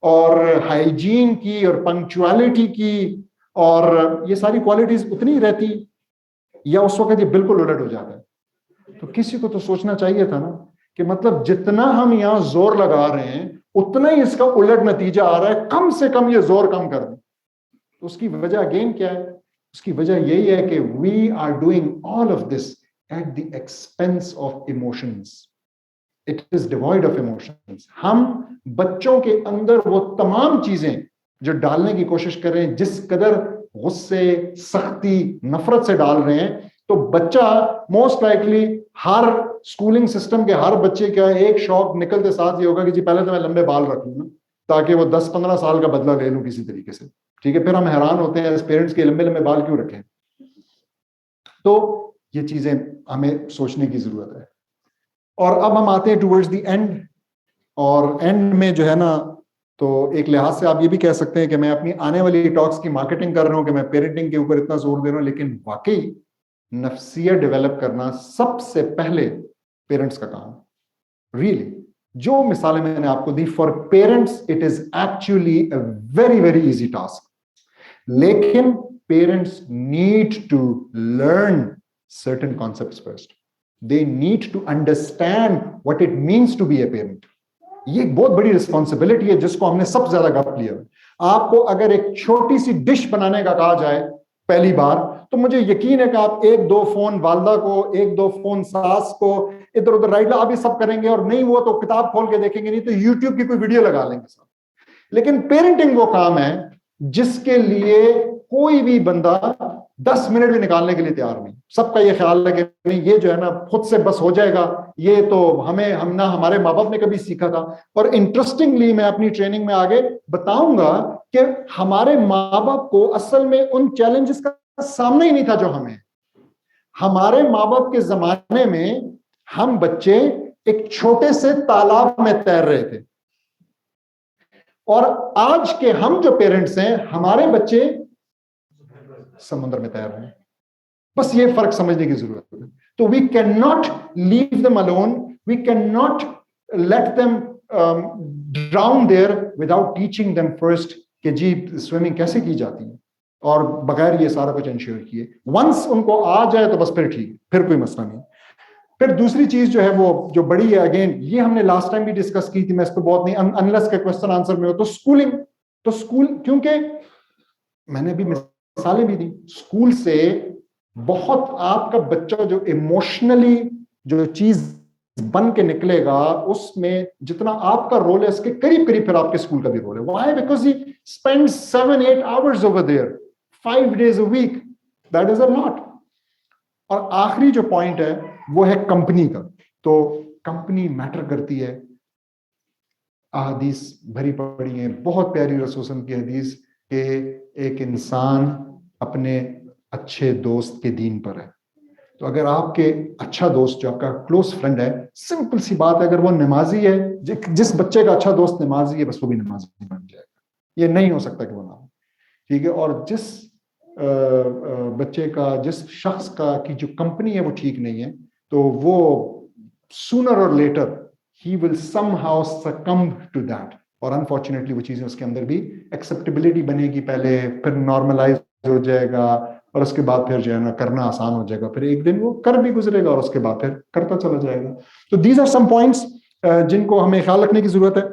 और हाइजीन की और पंक्चुअलिटी की, और ये सारी क्वालिटीज उतनी रहती, या उस वक्त ये बिल्कुल उलट हो जाता है। तो किसी को तो सोचना चाहिए था ना कि मतलब जितना हम यहां जोर लगा रहे हैं उतना ही इसका उलट नतीजा आ रहा है, कम से कम ये जोर कम कर दें। तो उसकी वजह अगेन क्या है? उसकी वजह यही है कि we are doing all of this at the expense of emotions. It is devoid of emotions. हम बच्चों के अंदर वो तमाम चीजें जो डालने की कोशिश कर रहे हैं, जिस कदर गुस्से, सख्ती, नफरत से डाल रहे हैं, तो बच्चा मोस्ट लाइकली, हर स्कूलिंग सिस्टम के हर बच्चे का एक शौक निकलते साथ ये होगा कि जी पहले तो मैं लंबे बाल रख लूँ ना, ताकि वो 10-15 साल का बदला ले लूं किसी तरीके से। ठीक है, फिर हम हैरान होते हैं पेरेंट्स के लंबे लंबे बाल क्यों रखें। तो ये चीजें हमें सोचने की जरूरत है। और अब हम आते हैं टुवर्ड्स द एंड, और एंड में जो है ना, तो एक लिहाज से आप ये भी कह सकते हैं कि मैं अपनी आने वाली टॉक्स की मार्केटिंग कर रहा हूं कि मैं पेरेंटिंग के ऊपर इतना जोर दे रहा हूं, लेकिन वाकई नफ्सियत डेवलप करना सबसे पहले पेरेंट्स का काम। रियली जो मिसालें मैंने आपको दी, for parents it is actually a very very easy task, लेकिन parents need to learn certain concepts first. They need to understand what it means to be a parent. ये एक बहुत बड़ी रिस्पॉन्सिबिलिटी है जिसको हमने सबसे ज्यादा गप लिया है। आपको अगर एक छोटी सी डिश बनाने का कहा जाए पहली बार, तो मुझे यकीन है कि आप 1-2 फोन वालदा को, 1-2 फोन सास को इधर उधर राइट, आप ये सब करेंगे, और नहीं वो तो किताब खोल के देखेंगे, नहीं तो यूट्यूब की कोई वीडियो लगा लेंगे सब। लेकिन पेरेंटिंग वो काम है जिसके लिए कोई भी बंदा 10 मिनट भी निकालने के लिए तैयार नहीं। सबका ये ख्याल है कि नहीं ये जो है ना खुद से बस हो जाएगा, ये तो हम ना हमारे माँ बाप ने कभी सीखा था। और इंटरेस्टिंगली मैं अपनी ट्रेनिंग में आगे बताऊंगा कि हमारे माँ बाप को असल में उन चैलेंजेस का सामना ही नहीं था जो हमें। हमारे माँ बाप के जमाने में हम बच्चे एक छोटे से तालाब में तैर रहे थे, और आज के हम जो पेरेंट्स हैं, हमारे बच्चे समुद्र में तैर रहे हैं। बस ये फर्क समझने की जरूरत है। तो we can not leave them alone, we can not let them drown there without teaching them first कि जी स्विमिंग कैसे की जाती है, और बगैर ये सारा कुछ इंश्योर किए। वंस उनको आ जाए तो बस फिर ठीक, फिर कोई मसला नहीं। फिर दूसरी चीज जो है वो जो बड़ी है, अगेन ये हमने लास्ट टाइम भी डिस्कस की थी, मैं इस पर बहुत नहीं, अनलेस के क्वेश्चन आंसर में हो, तो स्कूलिंग। तो स्कूल, क्योंकि मैंने भी मिसालें भी दी, स्कूल से बहुत आपका बच्चा जो इमोशनली जो चीज बन के निकलेगा, उसमें जितना आपका रोल है इसके करीब करीब फिर आपके स्कूल का भी रोल है। Why? Because he spends 7-8 hours over there 5 days a week. That is a lot. और आखिरी जो पॉइंट है वो है कंपनी का। तो कंपनी मैटर करती है। हदीस भरी पड़ी है, बहुत प्यारी रसूल की हदीस के एक इंसान अपने अच्छे दोस्त के दीन पर है। तो अगर आपके अच्छा दोस्त जो आपका क्लोज फ्रेंड है, सिंपल सी बात है, अगर वो नमाजी है, जिस बच्चे का अच्छा दोस्त नमाजी है, बस वो भी नमाजी बन जाएगा। ये नहीं हो सकता कि वो ना हो। ठीक है, और जिस बच्चे का, जिस शख्स का की जो कंपनी है वो ठीक नहीं है, तो वो सूनर और लेटर ही will somehow succumb to that. और अनफॉर्चुनेटली वो चीजें उसके अंदर भी एक्सेप्टेबिलिटी बनेगी पहले, फिर नॉर्मलाइज हो जाएगा, और उसके बाद फिर जो है ना करना आसान हो जाएगा, फिर एक दिन वो कर भी गुजरेगा और उसके बाद फिर करता चला जाएगा। तो दीज आर सम पॉइंट्स जिनको हमें ख्याल रखने की जरूरत है।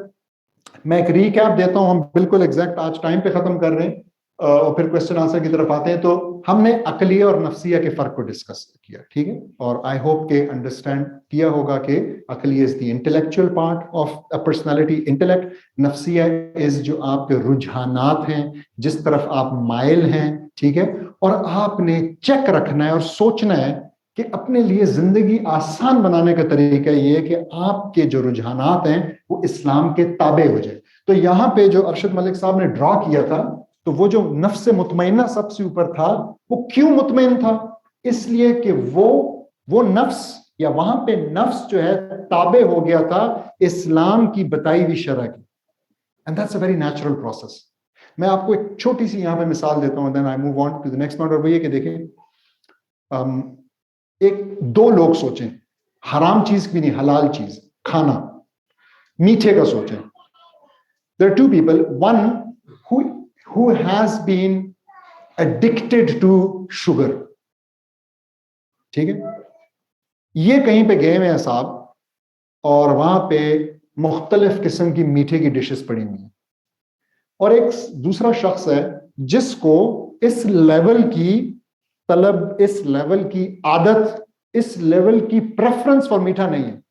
मैं एक रीकैप देता हूं, हम बिल्कुल एग्जैक्ट आज टाइम पे खत्म कर रहे हैं, और फिर क्वेश्चन आंसर की तरफ आते हैं। तो हमने अकलिया और नफ्सिया के फर्क को डिस्कस किया, ठीक है, और आई होप के अंडरस्टैंड किया होगा कि अकलिया is the intellectual part of a personality, intellect. नफ्सिया इज जो आपके रुझानात हैं, जिस तरफ आप माइल हैं, ठीक है। और आपने चेक रखना है और सोचना है कि अपने लिए जिंदगी आसान बनाने का तरीका ये है कि आपके जो रुझानात हैं वो इस्लाम के ताबे हो जाए। तो यहाँ पे जो अरशद मलिक साहब ने ड्रॉ किया था, तो वो जो नफ्स मुतमइन्ना सबसे ऊपर था, वो क्यों मुतमइन था? इसलिए कि वो नफ्स, या वहां पे नफ्स जो है ताबे हो गया था इस्लाम की बताई हुई शरअ की। And that's a very natural process. मैं आपको एक छोटी सी यहां पे मिसाल देता हूं, then I move on to the next point. और वो ये कि देखिए, एक दो लोग सोचें, हराम चीज भी नहीं, हलाल चीज खाना, मीठे का सोचें। there are two people, one who has been addicted to sugar, ठीक है, ये कहीं पे गए हुए हैं साहब और वहां पे मुख्तलिफ किस्म की मीठे की डिशेस पड़ी हुई हैं, और एक दूसरा शख्स है जिसको इस लेवल की तलब, इस लेवल की आदत, इस लेवल की प्रेफरेंस फॉर मीठा नहीं है.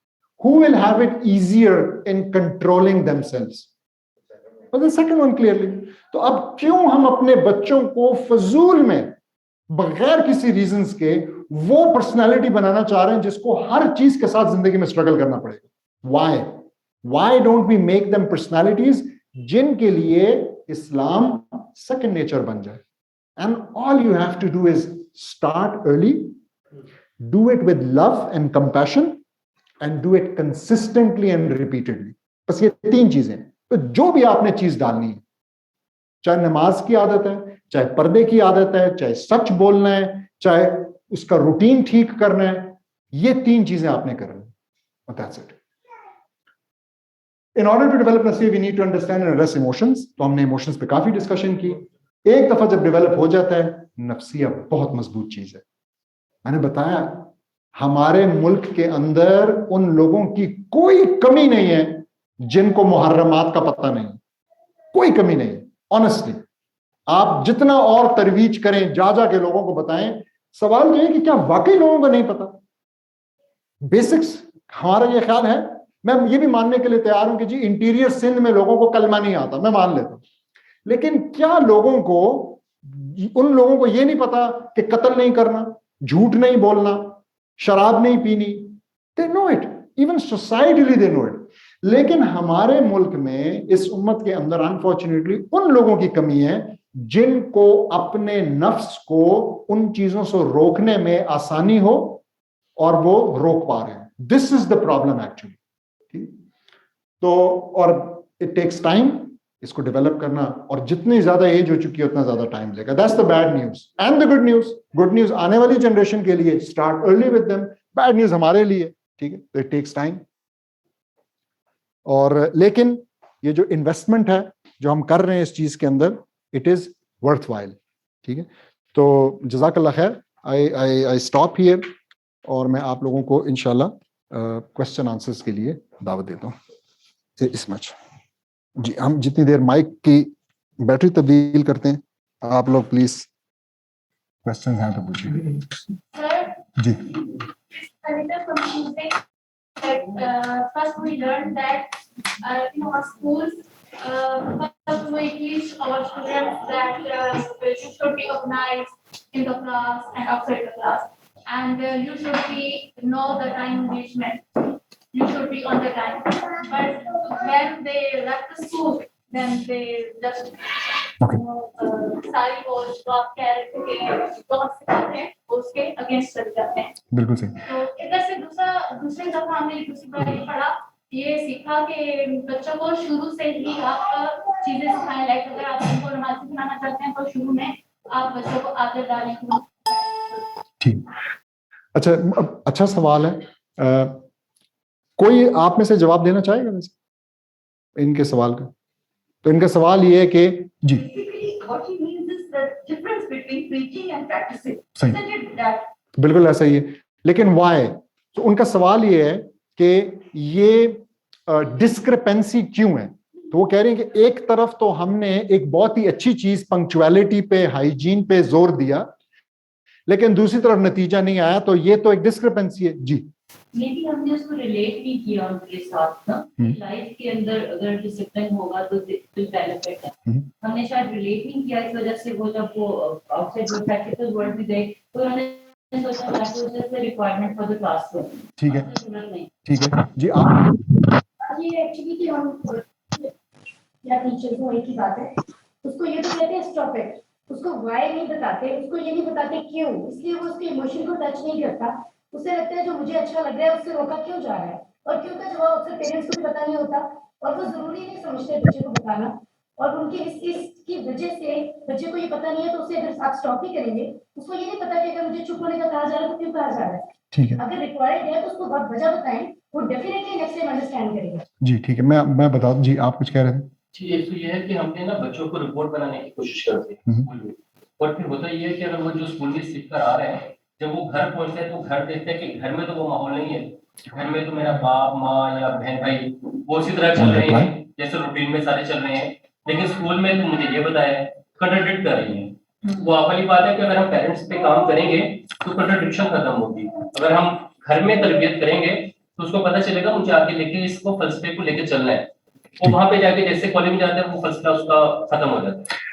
Who will have it easier in controlling themselves? But the second one clearly. तो अब क्यों हम अपने बच्चों को फजूल में बगैर किसी रीजंस के वो पर्सनालिटी बनाना चाह रहे हैं जिसको हर चीज के साथ जिंदगी में स्ट्रगल करना पड़ेगा? Why don't we make them personalities जिनके लिए इस्लाम second nature बन जाए? And all you have to do is start early, do it with love and compassion, and do it consistently and repeatedly. बस ये तीन चीजें. तो जो भी आपने चीज डालनी है, चाहे नमाज की आदत है, चाहे पर्दे की आदत है, चाहे सच बोलना है, चाहे उसका रूटीन ठीक करना है, ये तीन चीजें आपने करनी है. That's it. In order to develop नसीहत, we need to understand and address emotions. तो हमने इमोशंस पे काफी डिस्कशन की. एक दफा जब डेवलप हो जाता है, नफ्सियत बहुत मजबूत चीज है. मैंने बताया हमारे मुल्क के अंदर उन लोगों की कोई कमी नहीं है जिनको मुहर्रमात का पता नहीं, कोई कमी नहीं. ऑनेस्टली आप जितना और तरवीज करें, जा के लोगों को बताएं, सवाल ये है कि क्या वाकई लोगों को नहीं पता बेसिक्स. हमारा ये ख्याल है, मैं ये भी मानने के लिए तैयार हूं कि जी इंटीरियर सिंध में लोगों को कलमा नहीं आता, मैं मान लेता हूं, लेकिन क्या लोगों को, उन लोगों को ये नहीं पता कि कत्ल नहीं करना, झूठ नहीं बोलना, शराब नहीं पीनी? They know it, even societally they know it. लेकिन हमारे मुल्क में, इस उम्मत के अंदर अनफॉर्चुनेटली उन लोगों की कमी है जिनको अपने नफ्स को उन चीजों से रोकने में आसानी हो और वो रोक पा रहे हैं. This is the problem actually. तो और इट टेक्स टाइम इसको डेवलप करना, और जितनी ज्यादा एज हो चुकी है उतना ज्यादा टाइम लेगा. That's the bad news. And the good news आने वाली जनरेशन के लिए, start early with them. Bad news हमारे लिए, ठीक है, तो इट टेक्स टाइम. और लेकिन ये जो इन्वेस्टमेंट है जो हम कर रहे हैं इस चीज के अंदर, इट इज वर्थवाइल. ठीक है, तो जज़ाकल्लाह खैर. आई स्टॉप हियर, और मैं आप लोगों को इंशाल्लाह क्वेश्चन आंसर्स के लिए दावत देता हूँ. इस मच जी, हम जितनी देर माइक की बैटरी तब्दील करते हैं, आप लोग प्लीज क्वेश्चन हैं तो पूछिए जी. First we learned that in our schools, first we teach our students that you should be organized in the class and outside the class, and you should know the time management. You should be on the time. But when they left the school, then they just सारी वो कैरेक्टर के बहुत सिखाते हैं, उसके अगेंस्ट चल जाते हैं. बिल्कुल सही. तो इधर से दूसरी दफा हमने दूसरी बार ये पढ़ा, ये सीखा कि बच्चों को शुरू से ही आप चीजें सिखाएं. लाइक अगर आप उनको नमाज सिखाना चाहते हैं तो शुरू में आप बच्चों को आदत डालें. ठीक, अच्छा सवाल है. कोई आप में से जवाब देना चाहेगा वैसे इनके सवाल का? तो इनका सवाल ये है कि जी, What he means is the difference between preaching and practicing. सही, Isn't it that? बिल्कुल ऐसा ही है. लेकिन why? तो उनका सवाल ये है कि ये डिस्क्रिपेंसी क्यों है. तो वो कह रहे हैं कि एक तरफ तो हमने एक बहुत ही अच्छी चीज पंक्चुअलिटी पे, हाइजीन पे जोर दिया, लेकिन दूसरी तरफ नतीजा नहीं आया, तो ये तो एक डिस्क्रिपेंसी है. जी, मे भी हमने उसको रिलेट नहीं किया उनके साथ ना. लाइफ के अंदर अगर डिसिप्लिन होगा तो बेनिफिट है. हमने शायद रिलेट नहीं किया, इस वजह से वो जब वो आउटसाइड वो प्रैक्टिकल वर्ल्ड में गए तो उन्होंने सोचा that was just the requirement for the classroom. ठीक है, ठीक है जी. आप ये एक्चुअली कि हम या टीचर्स को एक ही बात है, उसको ये तो कहते हैं स्टॉप इट, उसको व्हाई नहीं बताते, उसको ये नहीं बताते क्यों, इसलिए वो उसके इमोशन को टच नहीं करता. उसे लगता है जो मुझे अच्छा लग रहा है उससे रोका क्यों जा रहा है, और क्यों का जवाब अक्सर पेरेंट्स को भी पता नहीं होता, और वो जरूरी नहीं समझते बच्चे को बताना. और उनकी इसकी वजह से बच्चे को ये पता नहीं है, तो उसे अगर आप स्टॉप ही करेंगे, उसको ये नहीं पता कि अगर मुझे चुप होने का कहा जा रहा है तो क्यों कहा जा रहा है. ठीक है, अगर रिक्वायर्ड है तो उसको वजह बताएं, वो डेफिनेटली नेक्स्ट टाइम अंडरस्टैंड करेगा. जी ठीक है. मैं बता दूं जी, आप कुछ कह रहे थे. एक तो ये है कि हमने ना बच्चों को रिपोर्ट बनाने की कोशिश करते हैं स्कूल में, और फिर होता ये है कि अगर वो जो स्कूल में सीख कर आ रहे हैं, जब वो घर पहुंचते हैं तो घर देखते हैं कि घर में तो वो माहौल नहीं है, घर में तो मेरा बाप माँ या बहन भाई वो उसी तरह चल रहे हैं जैसे रूटीन में सारे चल रहे हैं, लेकिन स्कूल में तो मुझे ये बताया कंट्राडिक्ट कर रही है। वो वाली बात है कि अगर हम पेरेंट्स पे काम करेंगे तो कंट्राडिक्शन खत्म होगी, अगर हम घर में तरबियत करेंगे तो उसको पता चलेगा मुझे आगे लेके इसको फलसफे को लेके चलना है, वो वहां पे जाके जैसे कॉलेज में जाते हैं वो फलसफा उसका खत्म हो जाता है।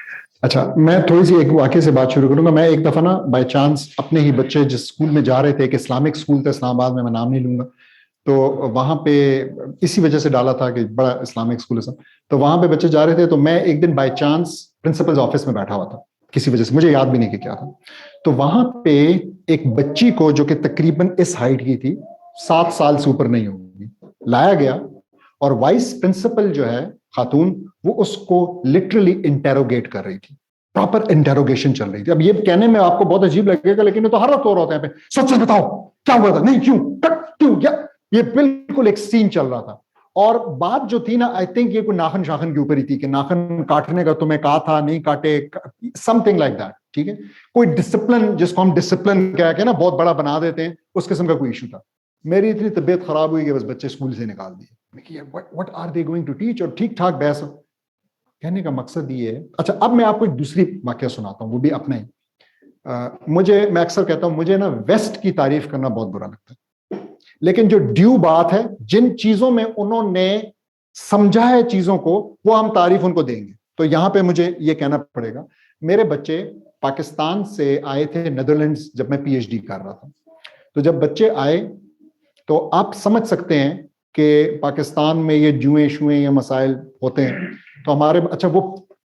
अच्छा, मैं थोड़ी सी एक वाक्य से बात शुरू करूंगा। मैं एक दफा ना बाय चांस अपने ही बच्चे जिस स्कूल में जा रहे थे, एक इस्लामिक स्कूल था इस्लामाबाद में, मैं नाम नहीं लूंगा, तो वहां पे इसी वजह से डाला था कि बड़ा इस्लामिक स्कूल है सब, तो वहां पे बच्चे जा रहे थे, तो मैं एक दिन बाय चांस प्रिंसिपल ऑफिस में बैठा हुआ था किसी वजह से, मुझे याद भी नहीं कि क्या था, तो वहां पे एक बच्ची को जो कि तकरीबन इस हाइट की थी, 7 साल से ऊपर नहीं होगी, लाया गया और वाइस प्रिंसिपल जो है खातून, वो उसको लिटरली इंटेरोगेट कर रही थी, प्रॉपर इंटेरोगेशन चल रही थी। अब ये कहने में आपको बहुत अजीब लगेगा, लेकिन ये तो हर वक्त हो रहा होता है, सच सच बताओ क्या हुआ था, नहीं क्यों, क्यों, क्या, ये बिल्कुल एक सीन चल रहा था। और बात जो थी ना, आई थिंक ये कोई नाखन शाखन के ऊपर ही थी कि नाखन काटने का तुम्हें कहा था, नहीं काटे, समथिंग लाइक दैट, ठीक है, कोई डिसिप्लिन जिसको हम डिसिप्लिन कह के ना बहुत बड़ा बना देते हैं, उस किस्म का कोई इशू था। मेरी इतनी तबीयत खराब हुई कि बस बच्चे स्कूल से निकाल दिए। What are they going to teach, और ठीक ठाक बहस। कहने का मकसद ये है, अच्छा अब मैं आपको एक दूसरी वाकया सुनाता हूँ, वो भी अपना ही। मैं अक्सर कहता हूँ, मुझे ना वेस्ट की तारीफ करना बहुत बुरा लगता है, लेकिन जो ड्यू बात है, जिन चीजों में उन्होंने समझा है चीजों को, वो हम तारीफ उनको देंगे। तो यहां पे मुझे ये कहना पड़ेगा, मेरे बच्चे पाकिस्तान से आए थे नीदरलैंड्स जब मैं पीएचडी कर रहा था, तो जब बच्चे आए तो आप समझ सकते हैं कि पाकिस्तान में ये जुए शुए ये मसाइल होते हैं, तो हमारे, अच्छा वो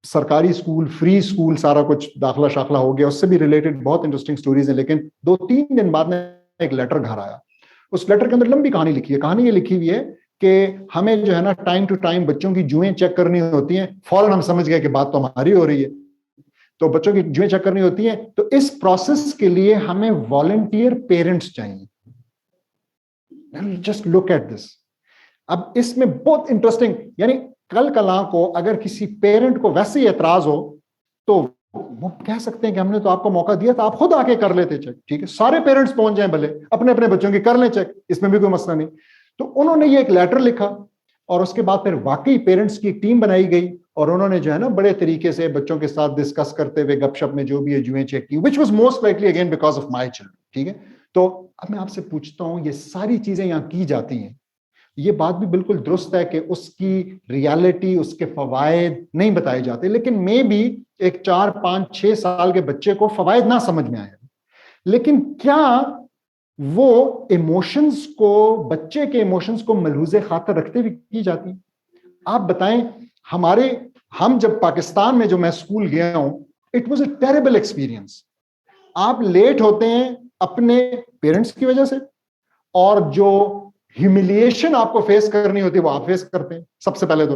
सरकारी स्कूल, फ्री स्कूल, सारा कुछ दाखला शाखला हो गया, उससे भी रिलेटेड बहुत इंटरेस्टिंग स्टोरीज हैं। लेकिन 2-3 दिन बाद में एक लेटर घर आया, उस लेटर के अंदर लंबी कहानी लिखी है। कहानी ये लिखी हुई है कि हमें जो है ना टाइम टू टाइम बच्चों की जुएं चेक करनी होती हैं। फौरन हम समझ गए कि बात तो हमारी हो रही है, तो बच्चों की जुएं चेक करनी होती हैं, तो इस प्रोसेस के लिए हमें वॉलंटियर पेरेंट्स चाहिए। Just look at this. अब इसमें बहुत इंटरेस्टिंग, यानी कल कला को अगर किसी पेरेंट को वैसे ही एतराज हो तो वो कह सकते हैं कि हमने तो आपको मौका दिया था, आप खुद आके कर लेते चेक, ठीक है, सारे पेरेंट्स पहुंच जाएं, भले अपने अपने बच्चों की कर लें चेक, इसमें भी कोई मसला नहीं। तो उन्होंने ये एक लेटर लिखा और उसके बाद फिर वाकई पेरेंट्स की एक टीम बनाई गई और उन्होंने जो है ना बड़े तरीके से बच्चों के साथ डिस्कस करते हुए गपशप में जो भी है जुएं चेक की, which was most likely again because of my children, ठीक है। तो अब मैं आपसे पूछता हूं, ये सारी चीजें यहां की जाती हैं, ये बात भी बिल्कुल दुरुस्त है कि उसकी रियलिटी, उसके फवायद नहीं बताए जाते, लेकिन मे भी एक 4, 5, 6 साल के बच्चे को फवायद ना समझ में आए, लेकिन क्या वो इमोशंस को, बच्चे के इमोशंस को मलहूज़े खातर रखते हुए की जाती? आप बताएं, हम जब पाकिस्तान में जो मैं स्कूल गया हूं, it was a terrible experience. आप लेट होते हैं अपने पेरेंट्स की वजह से, और जो ह्यूमिलिएशन आपको फेस करनी होती है वो आप फेस करते हैं। सबसे पहले तो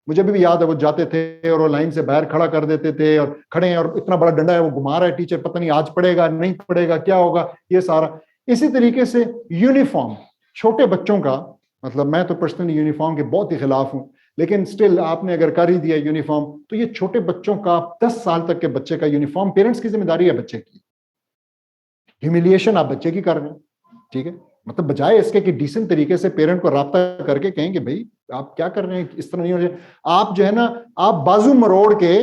मुझे भी याद है, वो जाते थे और वो लाइन से बाहर खड़ा कर देते थे, और खड़े हैं और इतना बड़ा डंडा है वो घुमा रहा है, टीचर पता नहीं आज पड़ेगा नहीं पड़ेगा क्या होगा, ये सारा। इसी तरीके से यूनिफॉर्म, छोटे बच्चों का, मतलब मैं तो पर्सनली यूनिफॉर्म के बहुत ही खिलाफ हूं, लेकिन स्टिल आपने अगर कर ही दिया यूनिफॉर्म, तो ये छोटे बच्चों का 10 साल तक के बच्चे का यूनिफॉर्म, पेरेंट्स की जिम्मेदारी है बच्चे की। ह्यूमिलिएशन आप बच्चे की कर रहे हैं, ठीक है, मतलब बजाय इसके कि डिसेंट तरीके से पेरेंट को राब्ता करके कहें कि भाई आप क्या कर रहे हैं, इस तरह नहीं हो रहा, आप जो है ना, आप बाजू मरोड़ के,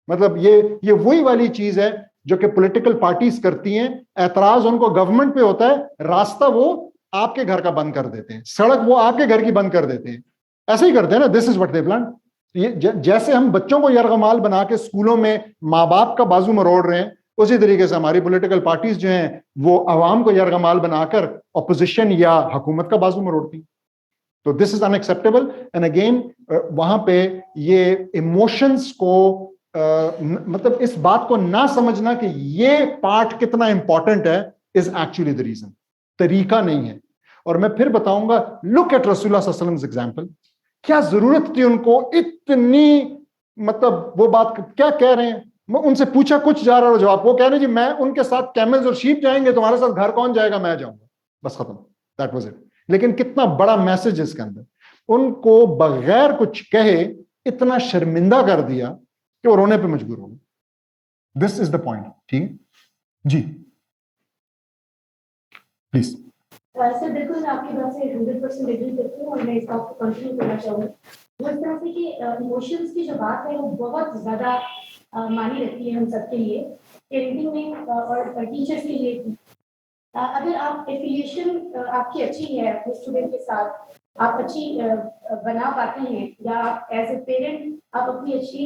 मतलब ये वही वाली चीज है जो कि पॉलिटिकल पार्टीज करती हैं। एतराज उनको गवर्नमेंट पे होता है, रास्ता वो आपके घर का बंद कर देते हैं, सड़क वो आपके घर की बंद कर देते हैं, ऐसे ही करते हैं ना। This is what they plan. ये जैसे हम बच्चों को यरगमाल बना के स्कूलों में माँ बाप का बाजू मरोड़ रहे हैं, उसी तरीके से हमारी पॉलिटिकल पार्टीज जो हैं वो अवाम को यरगमाल बनाकर ऑपोजिशन या हुकूमत का बाजू मरोड़ती। तो this is unacceptable. And again वहां पे ये इमोशंस को मतलब इस बात को ना समझना कि ये पार्ट कितना इंपॉर्टेंट है इज एक्चुअली द रीजन, तरीका नहीं है। और मैं फिर बताऊंगा, लुक एट रसूलुल्लाह सल्लल्लाहु अलैहि वसल्लम एग्जांपल। क्या जरूरत थी उनको इतनी, मतलब वो बात क्या कह रहे हैं, मैं उनसे पूछा कुछ जा रहा हो जवाब, वो कह रहे जी मैं उनके साथ कैमल्स और शीप जाएंगे, तुम्हारे साथ घर कौन जाएगा, मैं जाऊंगा, बस खत्म, दैट वाज इट। लेकिन कितना बड़ा मैसेज इसके अंदर, उनको बगैर कुछ कहे इतना शर्मिंदा कर दिया कि वो रोने पे मजबूर हो गए। This is the point. ठीक है जी, प्लीज। सर बिल्कुल मैं आपकी बात से 100% एग्री करती हूँ और मैं इस बात को कंटिन्यू करना चाहूँगी। वो इस तरह से कि इमोशंस की जो बात है वो बहुत ज़्यादा मानी रखती है हम सबके लिए, पेरेंटिंग में और टीचर्स के लिए भी। अगर आप एफिलिएशन आपकी अच्छी है अपने स्टूडेंट के साथ, आप अच्छी बना पाते हैं, या आप एज ए पेरेंट आप अपनी अच्छी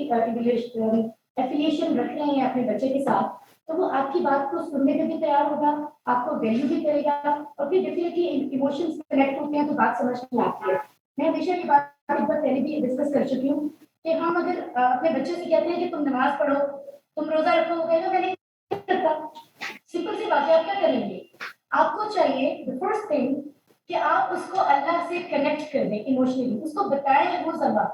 एफिलिएशन रख रहे हैं अपने बच्चे के साथ, तो वो आपकी बात को सुनने में भी तैयार होगा, आपको वैल्यू भी करेगा, और फिर डेफिनेटली इमोशंस कनेक्ट होते हैं तो बात समझ में आती है। मैं हमेशा ये बात एक बार पहले भी डिस्कस कर चुकी हूँ कि हम अगर अपने बच्चे से कहते हैं कि तुम नमाज पढ़ो, तुम रोजा रखो, वो कहेगा मैं नहीं करता। सिंपल सी बात है, आप क्या करेंगे? आपको चाहिए द फर्स्ट थिंग कि आप उसको अल्लाह से कनेक्ट कर दें इमोशनली, उसको बताएं वो जबान।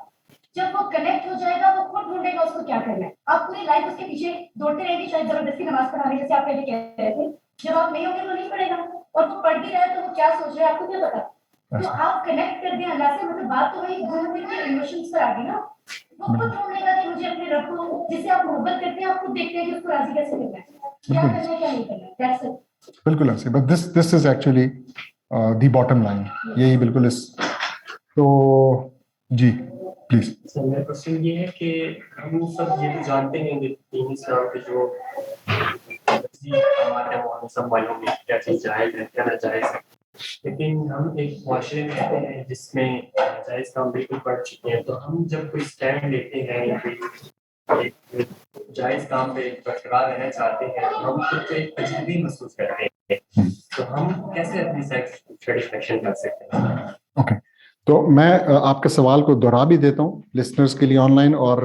जब वो कनेक्ट हो जाएगा वो खुद ढूंढेगा उसको क्या करना है। आप पूरी लाइफ उसके पीछे दौड़ते रहेंगे शायद जबरदस्ती नमाज पढ़ाने, जैसे आप पहले कह रहे थे। जब आप नहीं होंगे तो नहीं पढ़ेगा, और वो पढ़ भी रहा है तो वो क्या सोच रहा है आपको क्या पता। तो आप कनेक्ट कर दें अल्लाह से, मतलब बात तो वही घूमने के इमोशंस पर आ गई ना। वो खुद ढूंढ लेगा कि मुझे अपने रब को, जिससे आप मोहब्बत करते हैं, आप खुद देखते हैं कि उसको राजी कैसे करना है, क्या करना है क्या नहीं करना है। That's it. बिल्कुल ऐसे, but this is actually the bottom line, यही बिल्कुल इस। तो जी प्लीज। सर मेरा क्वेश्चन ये है कि हम सब ये तो जानते हैं कि दीन इस्लाम के जो हमारे हैं वो हमें सब मालूम है क्या चीज़ जायज़ है क्या नाजायज़ है, लेकिन हम एक माशरे में रहते हैं जिसमें जायज़ काम बिल्कुल बढ़ चुके हैं। तो हम जब कोई स्टैंड लेते हैं या कोई एक जायज़ काम पे बरकरार रहना चाहते हैं तो हम खुद को एक अजनबी महसूस करते हैं, तो हम कैसे अपनी सेटिस्फेक्शन कर सकते हैं? ओके, तो मैं आपके सवाल को दोहरा भी देता हूँ लिसनर्स के लिए ऑनलाइन, और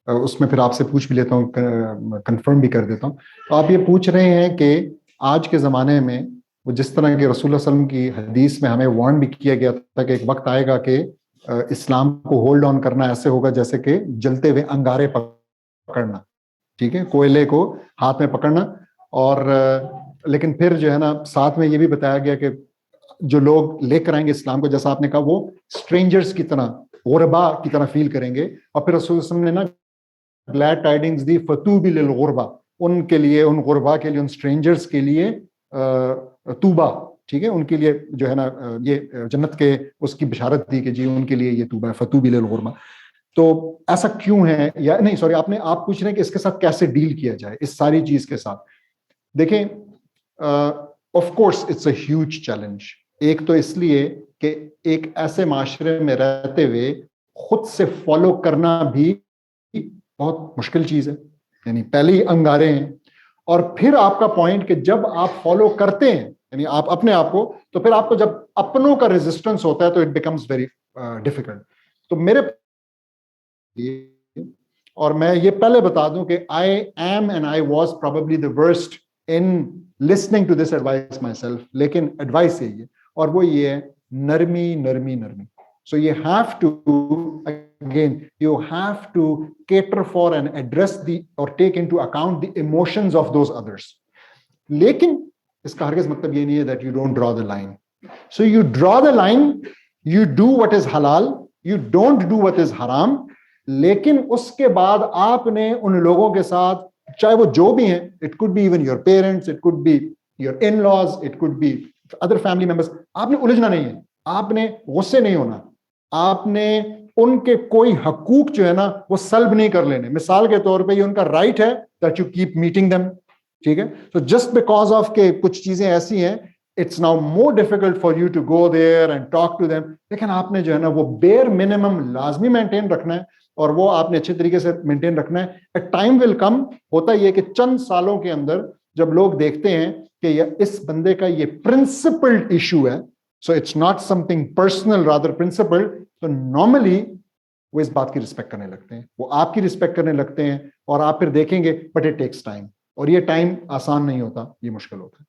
उसमें फिर आपसे पूछ भी लेता हूँ, कंफर्म भी कर देता हूँ। तो आप ये पूछ रहे हैं कि आज के ज़माने में वो जिस तरह के रसूल सल्लल्लाहु अलैहि वसल्लम की हदीस में हमें वार्न भी किया गया था कि एक वक्त आएगा कि इस्लाम को होल्ड ऑन करना ऐसे होगा जैसे कि जलते हुए अंगारे पकड़ना, ठीक है, कोयले को हाथ में पकड़ना। और लेकिन फिर जो है ना, साथ में ये भी बताया गया कि जो लोग लेकर आएंगे इस्लाम को, जैसा आपने कहा, वो स्ट्रेंजर्स की तरह, गुरबा की तरह फील करेंगे। और फिर रसूल सल्लल्लाहु अलैहि वसल्लम ने ना ग्लैड टाइडिंग्स दी, फतूबी लिल गुरबा, उनके लिए, उन गुरबा के लिए, उन स्ट्रेंजर्स के लिए तूबा, ठीक है, उनके लिए जो है ना ये जन्नत के उसकी बिशारत दी कि जी उनके लिए ये तूबा है, फतूबी लिल गुरबा। तो ऐसा क्यों है, या नहीं सॉरी, आप पूछ रहे हैं कि इसके साथ कैसे डील किया जाए, इस सारी चीज के साथ। देखें, of course it's a huge challenge. एक तो इसलिए कि एक ऐसे माशरे में रहते हुए खुद से फॉलो करना भी बहुत मुश्किल चीज है, यानी पहले ही अंगारे हैं। और फिर आपका पॉइंट कि जब आप फॉलो करते हैं, यानी आप अपने आप को, तो फिर आपको जब अपनों का रेजिस्टेंस होता है तो इट बिकम्स वेरी डिफिकल्ट। तो मेरे, और मैं ये पहले बता दूं कि I am and I was probably the worst in listening to this advice myself, लेकिन एडवाइस यही है, और वो ये है, नरमी नरमी नरमी। So you have to, again, you have to cater for and address the, or take into account the emotions of those others. लेकिन इसका हरगिज़ मतलब ये नहीं है that you don't draw the line. So you draw the line, you do what is halal, you don't do what is haram. लेकिन उसके बाद आपने उन लोगों के साथ, चाहे वो जो भी हैं, it could be even your parents, it could be your in-laws, it could be other family members, आपने उलझना नहीं है, आपने गुस्से नहीं होना, आपने उनके कोई हकूक जो है ना वो सल्ब नहीं कर लेने। मिसाल के तौर पे ये उनका राइट है that you keep meeting them, ठीक है। तो जस्ट बिकॉज ऑफ के कुछ चीजें ऐसी हैं, it's now more difficult for you to go there and talk to them, लेकिन आपने जो है ना वो बेयर मिनिमम लाजमी मेंटेन रखना है, और वो आपने अच्छे तरीके से मेंटेन रखना है। ए टाइम विल कम, होता ये कि चंद सालों के अंदर जब लोग देखते हैं कि इस बंदे का ये प्रिंसिपल्ड इशू है, so it's not something personal, rather principled, तो नॉर्मली वो इस बात की रिस्पेक्ट करने लगते हैं, वो आपकी रिस्पेक्ट करने लगते हैं, और आप फिर देखेंगे, बट इट टेक्स टाइम, और ये टाइम आसान नहीं होता, ये मुश्किल होता है।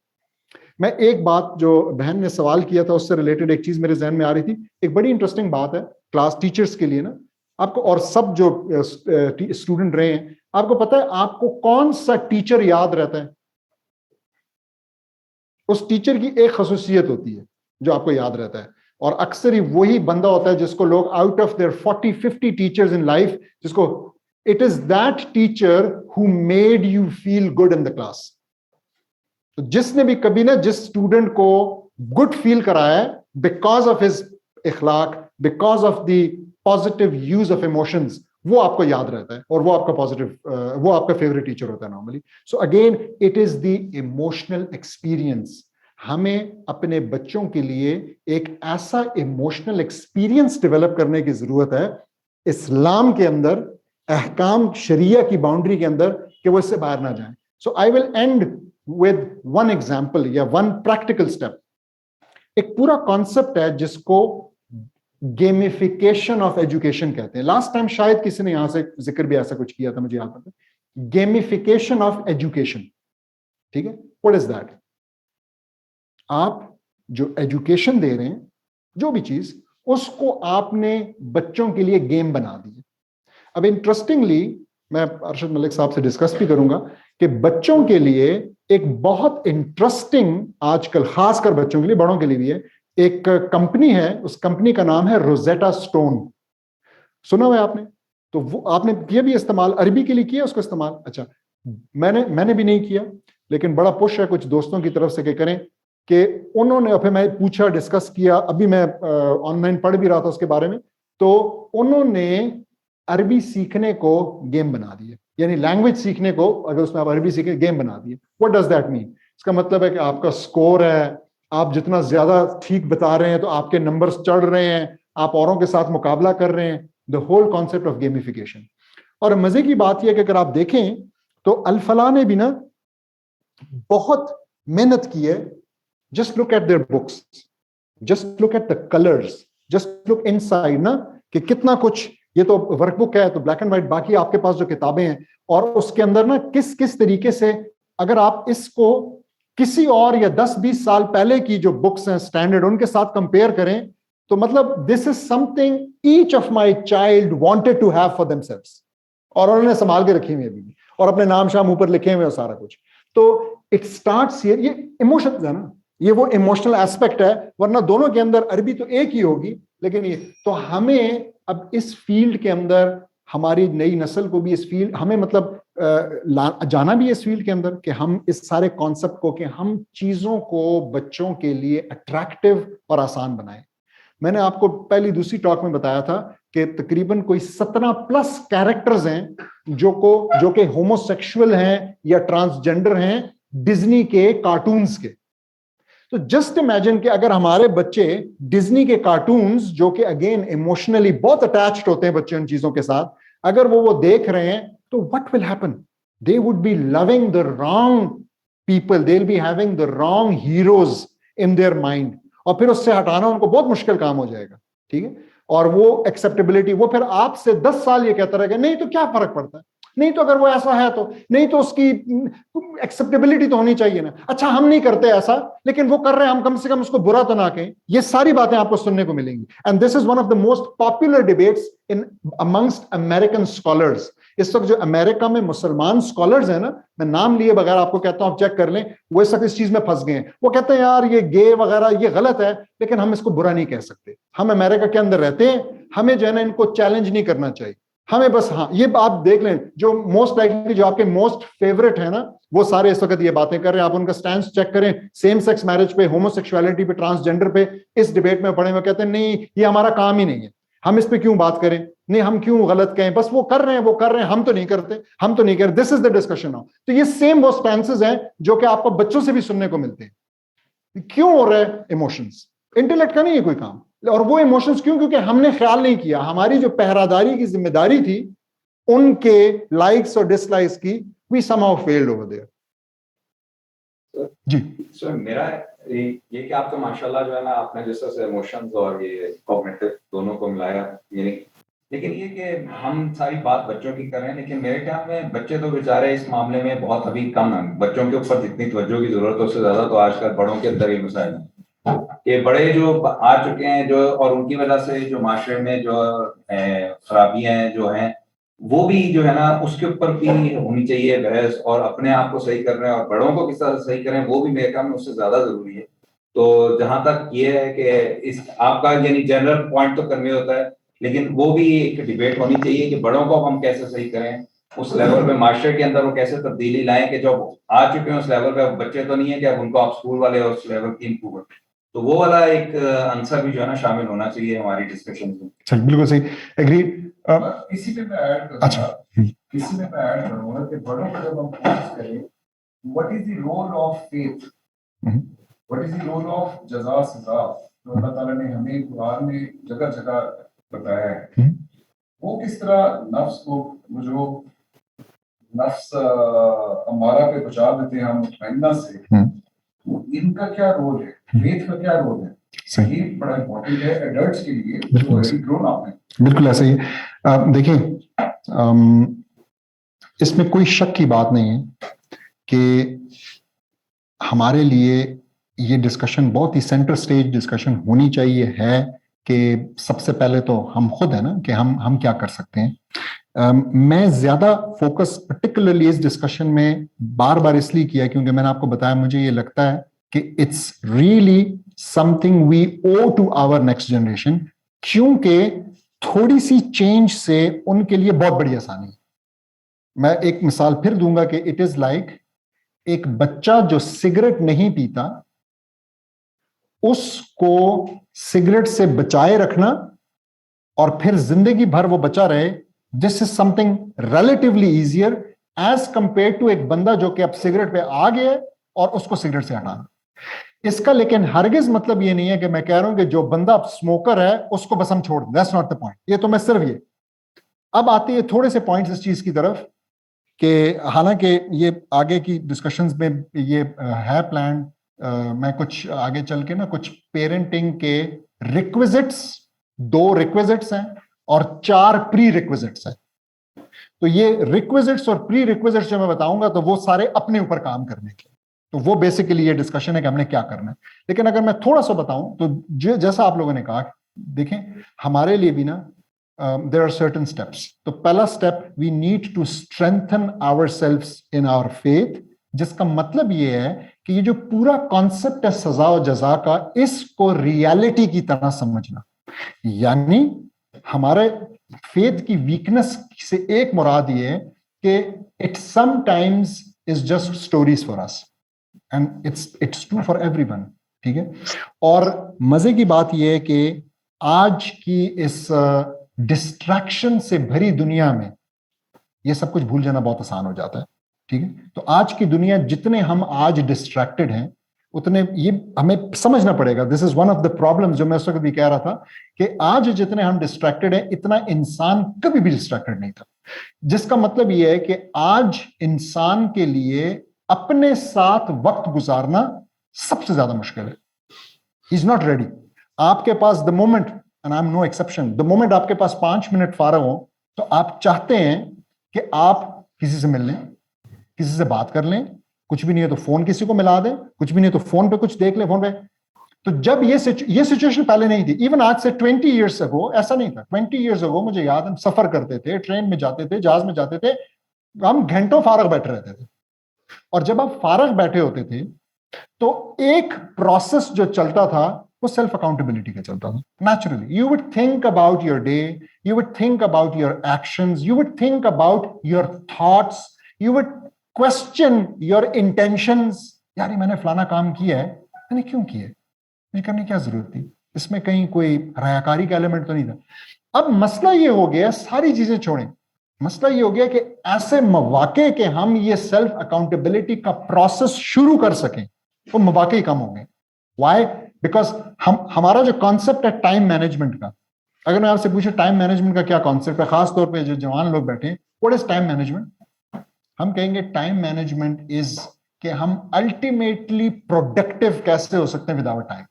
मैं एक बात जो बहन ने सवाल किया था उससे रिलेटेड एक चीज मेरे जहन में आ रही थी, एक बड़ी इंटरेस्टिंग बात है क्लास टीचर्स के लिए ना, आपको और सब जो स्टूडेंट रहे हैं, आपको पता है आपको कौन सा टीचर याद रहता है? उस टीचर की एक खसूसियत होती है जो आपको याद रहता है, और अक्सर ही वही बंदा होता है जिसको लोग out of their 40-50 teachers in life, जिसको it is that teacher who made you feel good in the class. तो जिसने भी कभी ना जिस स्टूडेंट को गुड फील कराया है because of his Ikhlaq, because of the positive use of emotions, वो आपको याद रहता है और वो आपका पॉजिटिव वो आपका फेवरेट टीचर होता है normally. So again it is the emotional experience. हमें अपने बच्चों के लिए एक ऐसा इमोशनल एक्सपीरियंस डेवलप करने की जरूरत है इस्लाम के अंदर, अहकाम शरिया की बाउंड्री के अंदर, कि वो इससे बाहर ना जाए। So I will end with one example या वन प्रैक्टिकल स्टेप। एक पूरा कॉन्सेप्ट है जिसको गेमिफिकेशन ऑफ एजुकेशन कहते हैं। लास्ट टाइम शायद किसी ने यहां से जिक्र भी ऐसा कुछ किया था, मुझे याद है। गेमिफिकेशन ऑफ एजुकेशन, ठीक है, व्हाट इज दैट? आप जो एजुकेशन दे रहे हैं, जो भी चीज, उसको आपने बच्चों के लिए गेम बना दी। अब इंटरेस्टिंगली मैं अरशद मलिक साहब से डिस्कस भी करूंगा कि बच्चों के लिए एक बहुत इंटरेस्टिंग, आजकल खासकर बच्चों के लिए, बड़ों के लिए भी है, एक कंपनी है, उस कंपनी का नाम है रोजेटा स्टोन। सुना हुआ है आपने? तो वो आपने किया भी इस्तेमाल, अरबी के लिए किया उसको इस्तेमाल? अच्छा, मैंने भी नहीं किया, लेकिन बड़ा पुश है कुछ दोस्तों की तरफ से कि करें, कि उन्होंने, फिर मैं पूछा, डिस्कस किया, अभी मैं ऑनलाइन पढ़ भी रहा था उसके बारे में, तो उन्होंने अरबी सीखने को गेम बना दिए, यानी लैंग्वेज सीखने को, अगर उसमें आप अरबी सीखें, गेम बना दिए। What does that mean? इसका मतलब है कि आपका स्कोर है, आप जितना ज्यादा ठीक बता रहे हैं तो आपके नंबर्स चढ़ रहे हैं, आप औरों के साथ मुकाबला कर रहे हैं। The whole concept of gamification. और मजे की बात यह है कि अगर आप देखें तो अल-फलाह ने भी ना बहुत मेहनत की है। Just look at their books, just look at the colours, just look inside ना, कि कितना कुछ, ये तो वर्कबुक है तो ब्लैक एंड व्हाइट, बाकी आपके पास जो किताबें हैं, और उसके अंदर ना किस किस तरीके से, अगर आप इसको किसी और या 10-20 साल पहले की जो बुक्स हैं स्टैंडर्ड, उनके साथ कंपेयर करें, तो मतलब this is something each of my child wanted to have for themselves, और उन्होंने संभाल के रखी हुई अभी भी, और अपने नाम शाम ऊपर लिखे हुए हैं सारा कुछ। तो इट स्टार्ट्स हियर। ये इमोशन है ना, ये वो इमोशनल एस्पेक्ट है, वरना दोनों के अंदर अरबी तो एक ही होगी, लेकिन ये तो हमें अब इस फील्ड के अंदर, हमारी नई नस्ल को भी इस फील्ड, हमें मतलब जाना भी इस फील्ड के अंदर, कि हम इस सारे कॉन्सेप्ट को, कि हम चीजों को बच्चों के लिए अट्रैक्टिव और आसान बनाएं। मैंने आपको पहली दूसरी टॉक में बताया था कि तकरीबन कोई 17+ कैरेक्टर्स हैं जो कि होमोसेक्सुअल हैं या ट्रांसजेंडर हैं डिज्नी के कार्टून्स के। तो जस्ट इमेजिन कि अगर हमारे बच्चे डिज्नी के कार्टून्स, जो कि अगेन इमोशनली बहुत अटैच्ड होते हैं बच्चे उन चीजों के साथ, अगर वो देख रहे हैं, तो what will happen? They would be loving the wrong people, they will be having the wrong heroes in their mind, और फिर उससे हटाना उनको बहुत मुश्किल काम हो जाएगा, ठीक है। और वो एक्सेप्टेबिलिटी, वो फिर आपसे 10 साल ये कहता रहेगा, नहीं तो क्या फर्क पड़ता है, नहीं तो अगर वो ऐसा है तो, नहीं तो उसकी एक्सेप्टेबिलिटी तो होनी चाहिए ना, अच्छा हम नहीं करते ऐसा, लेकिन वो कर रहे हैं, हम कम से कम उसको बुरा तो ना कहें। ये सारी बातें आपको सुनने को मिलेंगी। And this is one of the most popular debates in amongst American scholars. इस वक्त जो अमेरिका में मुसलमान स्कॉलर्स हैं ना, मैं नाम लिए बगैर आपको कहता हूं, आप चेक कर लें, वो इस वक्त इस चीज में फंस गए हैं। वो कहते हैं यार ये गे वगैरह ये गलत है, लेकिन हम इसको बुरा नहीं कह सकते, हम अमेरिका के अंदर रहते हैं, हमें जो है ना इनको चैलेंज नहीं करना चाहिए, हमें बस, हाँ ये आप देख लें, जो मोस्ट लाइकली जो आपके मोस्ट फेवरेट है ना, वो सारे इस वक्त ये बातें कर रहे हैं। आप उनका स्टैंड चेक करें, सेम सेक्स मैरिज पे, होमोसेक्सुअलिटी पे, ट्रांसजेंडर पे, इस डिबेट में पड़े हुए, कहते हैं नहीं ये हमारा काम ही नहीं है, हम इस पे क्यों बात करें, नहीं हम क्यों गलत कहें, बस वो कर रहे हैं, वो कर रहे हैं, हम तो नहीं करते, हम तो नहीं कर, this is the discussion now. तो ये सेम वो स्टैंसेस हैं जो कि आपको बच्चों से भी सुनने को मिलते हैं। क्यों हो रहा है? इमोशंस, इंटेलेक्ट का नहीं है कोई काम। और वो इमोशंस क्यों? क्योंकि हमने ख्याल नहीं किया, हमारी जो पहरादारी की जिम्मेदारी थी उनके लाइक्स और डिसलाइक्स की, we somehow failed over there. जी सर, मेरा ये कि आप तो माशाल्लाह जो है ना, आपने जिस तरह से इमोशंस और ये कॉग्निटिव दोनों को मिलाया, ये लेकिन ये कि हम सारी बात बच्चों की कर रहे हैं, लेकिन मेरे ख्याल में बच्चे तो बेचारे इस मामले में बहुत अभी कम हैं। बच्चों के ऊपर जितनी तवज्जो की जरूरत है उससे ज्यादा तो आजकल बड़ों के अंदर ही मसाइल हैं। ये बड़े जो आ चुके हैं जो, और उनकी वजह से जो माशरे में जो खराबियां जो हैं, वो भी जो है ना उसके ऊपर भी होनी चाहिए बहस, और अपने आप को सही कर रहे हैं और बड़ों को किस तरह से सही करें, वो भी मेरे ख्याल में उससे ज्यादा जरूरी है। तो जहां तक ये है कि इस आपका यानी जनरल पॉइंट तो करने होता है, लेकिन वो भी एक डिबेट होनी चाहिए कि बड़ों को हम कैसे सही करें, उस लेवल पे मास्टर के अंदर वो कैसे तब्दीली लाएं कि जो आ चुके हैं उस लेवल पे, अब बच्चे तो नहीं है कि अब उनको आप स्कूल वाले उस लेवल की इम्प्रूवमेंट, तो वो वाला एक आंसर भी जो है ना शामिल होना चाहिए हमारी डिस्कशन में। सही, बिल्कुल सही, एग्रीड। इसी पे मैं ऐड करूंगा, अच्छा, इसी में मैं ऐड करूंगा कि बड़ों को जब हम फोकस करें, what is the role of faith, what is the role of जज़ा सज़ा, जो अल्लाह ताला ने हमें कुरान में जगह जगह बताया है, वो किस तरह नफ्स को, वो जो नफ्स अमारा पे बचा देते हैं हम मुतमइन्ना से, इनका क्या रोल है, फेथ का क्या रोल है, सही, ये बड़ा इंपॉर्टेंट है एडल्ट्स के लिए जो वेरी ग्रोन अप है। बिल्कुल ऐसा ही है। देखिए, इसमें कोई शक की बात नहीं है कि हमारे लिए ये डिस्कशन बहुत ही सेंटर स्टेज डिस्कशन होनी चाहिए है कि सबसे पहले तो हम खुद है ना कि हम क्या कर सकते हैं। मैं ज्यादा फोकस पर्टिकुलरली इस डिस्कशन में बार बार इसलिए किया क्योंकि मैंने आपको बताया मुझे ये लगता है कि it's really something we owe to our next generation, क्योंकि थोड़ी सी चेंज से उनके लिए बहुत बड़ी आसानी है। मैं एक मिसाल फिर दूंगा कि इट इज लाइक एक बच्चा जो सिगरेट नहीं पीता, उसको सिगरेट से बचाए रखना और फिर जिंदगी भर वो बचा रहे, this is something relatively easier as compared to एक बंदा जो कि अब सिगरेट पे आ गया और उसको सिगरेट से हटाना। इसका लेकिन हरगिज मतलब ये नहीं है कि मैं कह रहा हूं कि जो बंदा अब स्मोकर है उसको बस हम छोड़ दें, दैट्स नॉट द पॉइंट। ये तो मैं सिर्फ ये अब आती है थोड़े से पॉइंट्स इस चीज की तरफ कि हालांकि ये आगे की डिस्कशंस में ये है प्लान, मैं कुछ आगे चल के ना कुछ पेरेंटिंग के रिक्विजिट्स, 2 रिक्विजिट्स हैं और 4 प्री रिक्विजिट्स हैं। तो ये रिक्विजिट्स और प्री रिक्विजिट्स जो मैं बताऊंगा तो वो सारे अपने ऊपर काम करने के, तो वो बेसिकली ये डिस्कशन है कि हमने क्या करना है। लेकिन अगर मैं थोड़ा सा बताऊं तो जैसा आप लोगों ने कहा, देखें हमारे लिए भी ना there are certain steps. तो पहला step, we need to strengthen ourselves in our faith, जिसका मतलब ये है कि ये जो पूरा कॉन्सेप्ट है सजा और जजा का, इसको रियलिटी की तरह समझना। यानी हमारे फेथ की वीकनेस से एक मुराद ये है कि it sometimes is just stories for us and it's true for everyone, ठीक है। और मजे की बात यह है कि आज की इस डिस्ट्रैक्शन से भरी दुनिया में ये सब कुछ भूल जाना बहुत आसान हो जाता है, ठीक है। तो आज की दुनिया, जितने हम आज डिस्ट्रैक्टेड हैं उतने ये हमें समझना पड़ेगा। This is one of the problems जो मैं उस वक्त भी कह रहा था कि आज जितने हम डिस्ट्रैक्टेड हैं इतना इंसान कभी भी डिस्ट्रैक्टेड नहीं था। जिसका मतलब ये है कि आज इंसान के लिए अपने साथ वक्त गुजारना सबसे ज्यादा मुश्किल है। He is not ready. आपके पास the moment, and I am no exception, the moment आपके पास 5 मिनट फारग हो तो आप चाहते हैं कि आप किसी से मिल लें, किसी से बात कर लें, कुछ भी नहीं है तो फोन किसी को मिला दें, कुछ भी नहीं है तो फोन पे कुछ देख लें फोन पे। तो जब ये सिचुएशन पहले नहीं थी, इवन आज से 20 ईयर्स अगो ऐसा नहीं था। 20 ईयर्स अगो मुझे याद, हम सफर करते थे, ट्रेन में जाते थे, जहाज में जाते थे, हम घंटों फारग बैठे रहते थे। और जब आप फारग बैठे होते थे तो एक प्रोसेस जो चलता था वो सेल्फ अकाउंटेबिलिटी का चलता था। Naturally you would think about your day, you would think about your actions, you would think about your thoughts, you would question your intentions. यार ये मैंने फलाना काम किया है, मैंने क्यों किया, मुझे करने की क्या जरूरत थी, इसमें कहीं कोई रयाकारी का एलिमेंट तो नहीं था। अब मसला ये हो गया, सारी चीजें छोड़ें, मसला ये हो गया कि ऐसे मौके के हम ये सेल्फ अकाउंटेबिलिटी का प्रोसेस शुरू कर सकें तो मौके ही कम हो गए। व्हाई? बिकॉज हमारा जो कॉन्सेप्ट है टाइम मैनेजमेंट का, अगर मैं आपसे पूछूं टाइम मैनेजमेंट का क्या कॉन्सेप्ट है, खास तौर पे जो जवान लोग बैठे हैं, व्हाट इज टाइम मैनेजमेंट? हम कहेंगे टाइम मैनेजमेंट इज कि हम अल्टीमेटली प्रोडक्टिव कैसे हो सकते हैं विदाउट टाइम,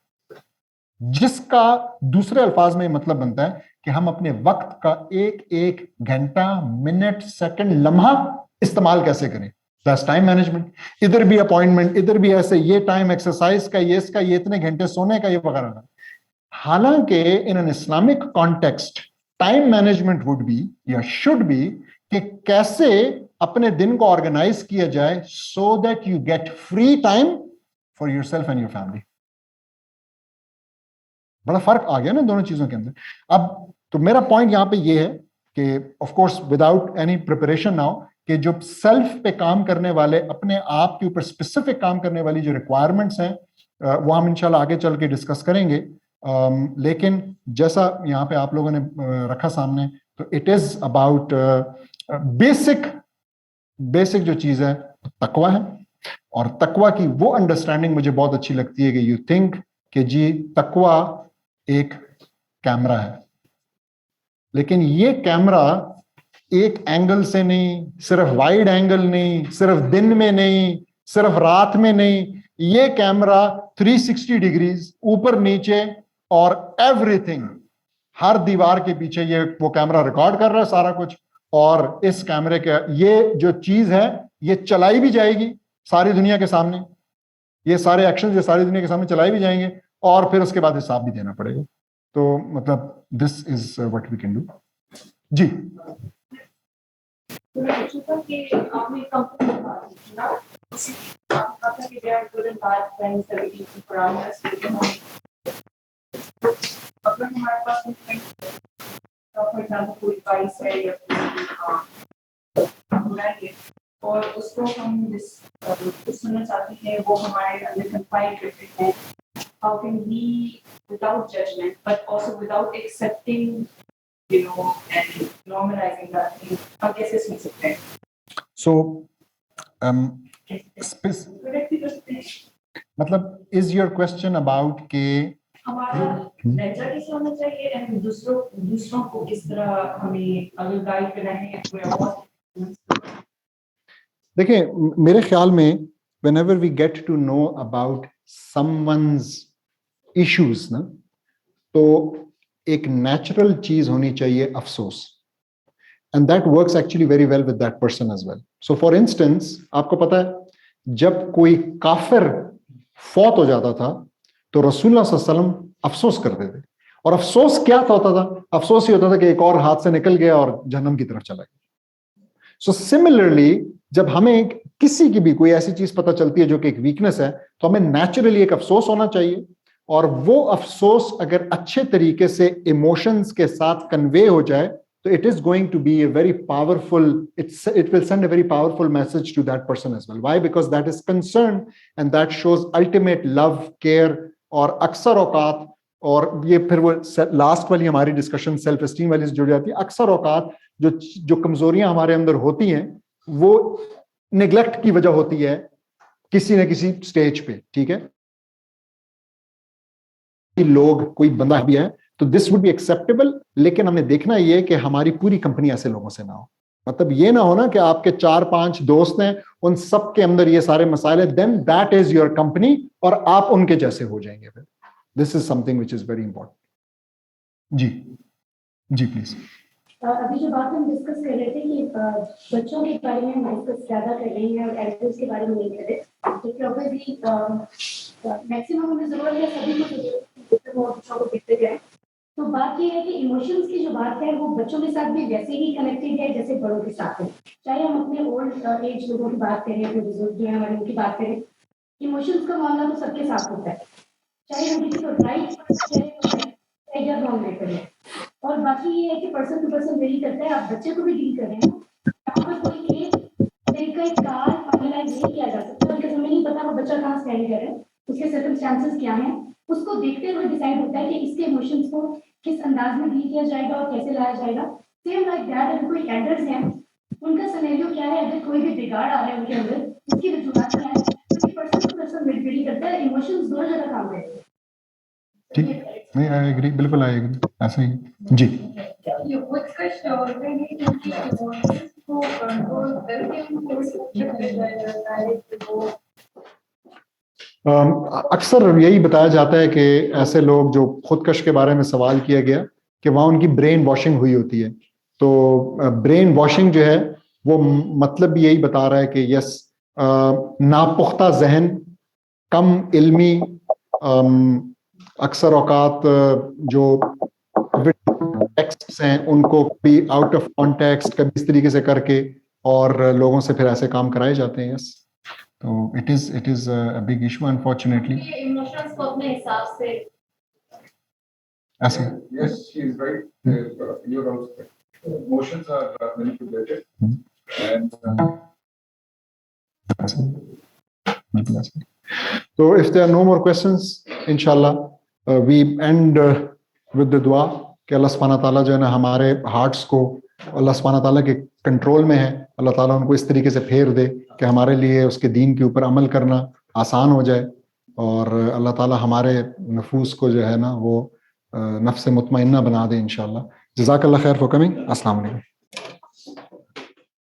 जिसका दूसरे अल्फाज में मतलब बनता है कि हम अपने वक्त का एक एक घंटा, मिनट, सेकंड, लम्हा इस्तेमाल कैसे करें। That's time management. इधर भी अपॉइंटमेंट, इधर भी ऐसे, ये टाइम एक्सरसाइज का, ये इसका, ये इतने घंटे सोने का, ये वगैरह। हालांकि in an Islamic context time management would be या शुड बी कि कैसे अपने दिन को ऑर्गेनाइज किया जाए so that you get free time for yourself and your family. बड़ा फर्क आ गया ना दोनों चीजों के अंदर। अब तो मेरा पॉइंट यहाँ पे ये है कि of course without any preparation now, कि जो सेल्फ पे काम करने वाले, अपने आप के ऊपर स्पेसिफिक काम करने वाली जो रिक्वायरमेंट्स हैं वो हम इंशाल्लाह आगे चल के डिस्कस करेंगे। लेकिन जैसा यहाँ पे आप लोगों ने रखा सामने, तो इट इज अबाउट बेसिक जो चीज है तकवा है। और तकवा की वो अंडरस्टैंडिंग मुझे बहुत अच्छी लगती है कि यू थिंक कि जी तकवा एक कैमरा है, लेकिन ये कैमरा एक एंगल से नहीं, सिर्फ वाइड एंगल नहीं, सिर्फ दिन में नहीं, सिर्फ रात में नहीं, ये कैमरा 360 डिग्रीज ऊपर नीचे और एवरीथिंग, हर दीवार के पीछे ये वो कैमरा रिकॉर्ड कर रहा है सारा कुछ। और इस कैमरे के ये जो चीज है ये चलाई भी जाएगी सारी दुनिया के सामने, ये सारे एक्शन जो सारी दुनिया के सामने चलाए भी जाएंगे और फिर उसके बाद हिसाब भी देना पड़ेगा। तो मतलब this is what we can do. जी तो मैं पूछूंगा कि आपने कंपनी की बात की ना, आपने कहा कि they are good and bad friends everything parameters, अगर हमारे पास फॉर एग्जांपल कोई डिवाइस है या कोई बुरा है और उसको हम जिस सुनना चाहते हैं वो हमारे अंदर कंफाइड करते हैं, how can we without judgment but also without accepting, you know, and normalizing that thing, how कैसे सुन सकते हैं? सो Correct, मतलब इज योर क्वेश्चन अबाउट के हमारा लहजा कैसे होना चाहिए एंड दूसरों को किस तरह हमें अगर गाइड करना है या देखिए मेरे ख्याल में whenever we get to know about someone's issues ना, तो एक नेचुरल चीज होनी चाहिए अफसोस, and that works actually very well with that person as well. So for instance, आपको पता है जब कोई काफिर फौत हो जाता था तो रसूलुल्लाह सल्लल्लाहु अलैहि वसल्लम अफसोस करते थे। और अफसोस क्या होता था? अफसोस ये होता था कि एक और हाथ से निकल गया और जहन्नम की तरफ चला गया। सो सिमिलरली जब हमें किसी की भी कोई ऐसी चीज पता चलती है जो कि एक वीकनेस है, तो हमें नेचुरली एक अफसोस होना चाहिए। और वो अफसोस अगर अच्छे तरीके से इमोशंस के साथ कन्वे हो जाए तो it is going to be a very powerful, it will send a very powerful message to that person as well. Why? Because that is concern and that shows ultimate love, care. और अक्सर औकात, और ये फिर वो लास्ट वाली हमारी डिस्कशन सेल्फ एस्टीम वाली से जुड़ जाती है, अक्सर औकात जो कमजोरियां हमारे अंदर होती हैं वो निगलेक्ट की वजह होती है किसी न किसी स्टेज पे, ठीक है? लोग कोई बंदा भी है तो दिस वुड बी एक्सेप्टेबल, लेकिन हमें देखना ये है कि हमारी पूरी कंपनी ऐसे लोगों से ना हो। मतलब ये ना हो ना कि आपके 4-5 दोस्त हैं, उन सब के अंदर ये सारे मसाइल है, then that is your company और आप उनके जैसे हो जाएंगे फिर। This is something which is very important. जी प्लीज। अभी जो बात हम डिस्कस कर रहे थे कि बच्चों के बारे में हम डिस्कस ज्यादा कर रहे हैं और एडल्ट्स के बारे में नहीं कर रहे, तो ऑब्वियसली मैक्सिमम हमें जरूरत है सभी को बच्चों को देखते गए। तो बात ये है कि इमोशंस की जो बात है वो बच्चों के साथ भी वैसे ही कनेक्टेड है जैसे बड़ों के साथ है। चाहे हम अपने ओल्ड एज लोगों की बात करें, अपने बुजुर्ग जो हैं वालों की बात करें, इमोशंस का मामला तो सबके साथ होता है, चाहे हम किसी को राइट या रॉन्ग लेकर हैं। और बाकी ये है कि पर्सन टू पर्सन वेरी करता है। आप बच्चे को भी डील कर रहे हैं, यहाँ पर कोई एक कार फाइनलाइज नहीं किया जा सकता बिकॉज हमें नहीं पता वो बच्चा कहाँ स्टैंड कर रहा है, उसके सर्कमस्टांसेस क्या हैं, उसको देखते हुए डिसाइड होता है कि इसके इमोशंस को किस अंदाज में डील किया जाएगा और कैसे लाया जाएगा। सेम लाइक दैट अगर कोई एल्डर्स हैं, उनका सिनेरियो क्या है, अगर कोई भी बिगाड़ आ रहा है उनके अंदर, उसकी वजूहत क्या है, तो पर्सन टू पर्सन वेरी करता है। इमोशंस दोनों जगह काम करते हैं। ठीक, नहीं आई एग्री, बिल्कुल आई एग्री, ऐसे ही जी। अक्सर यही बताया जाता है कि ऐसे लोग जो खुदकश के बारे में सवाल किया गया कि वहाँ उनकी ब्रेन वॉशिंग हुई होती है। तो ब्रेन वॉशिंग जो है वो मतलब यही बता रहा है कि यस, नापुख्ता जहन, कम इल्मी, अक्सर औकात जो टेक्स्ट्स हैं उनको भी आउट ऑफ कॉन्टेक्स्ट कभी इस तरीके से करके और लोगों से फिर ऐसे काम कराए जाते हैं। यस, तो it is a big issue unfortunately. ये इमोशंस को अपने हिसाब से ऐसे Yes, she is right. You're also right. Emotions are manipulated, and बिल्कुल ऐसे। तो if there are no more questions, inshallah, we end with the dua कि अल्लाह सुब्हाना ताला जो है ना हमारे हार्ट्स को अल्लाह सुब्हाना ताला के कंट्रोल में है, अल्लाह ताला उनको इस तरीके से फेर दे कि हमारे लिए उसके दीन के ऊपर अमल करना आसान हो जाए, और अल्लाह ताला हमारे नफूस को जो है ना वो नफ्स मुतमइन्ना बना दे इंशाल्लाह। जज़ाकल्लाह खैर फॉर कमिंग। अस्सलाम वालेकुम।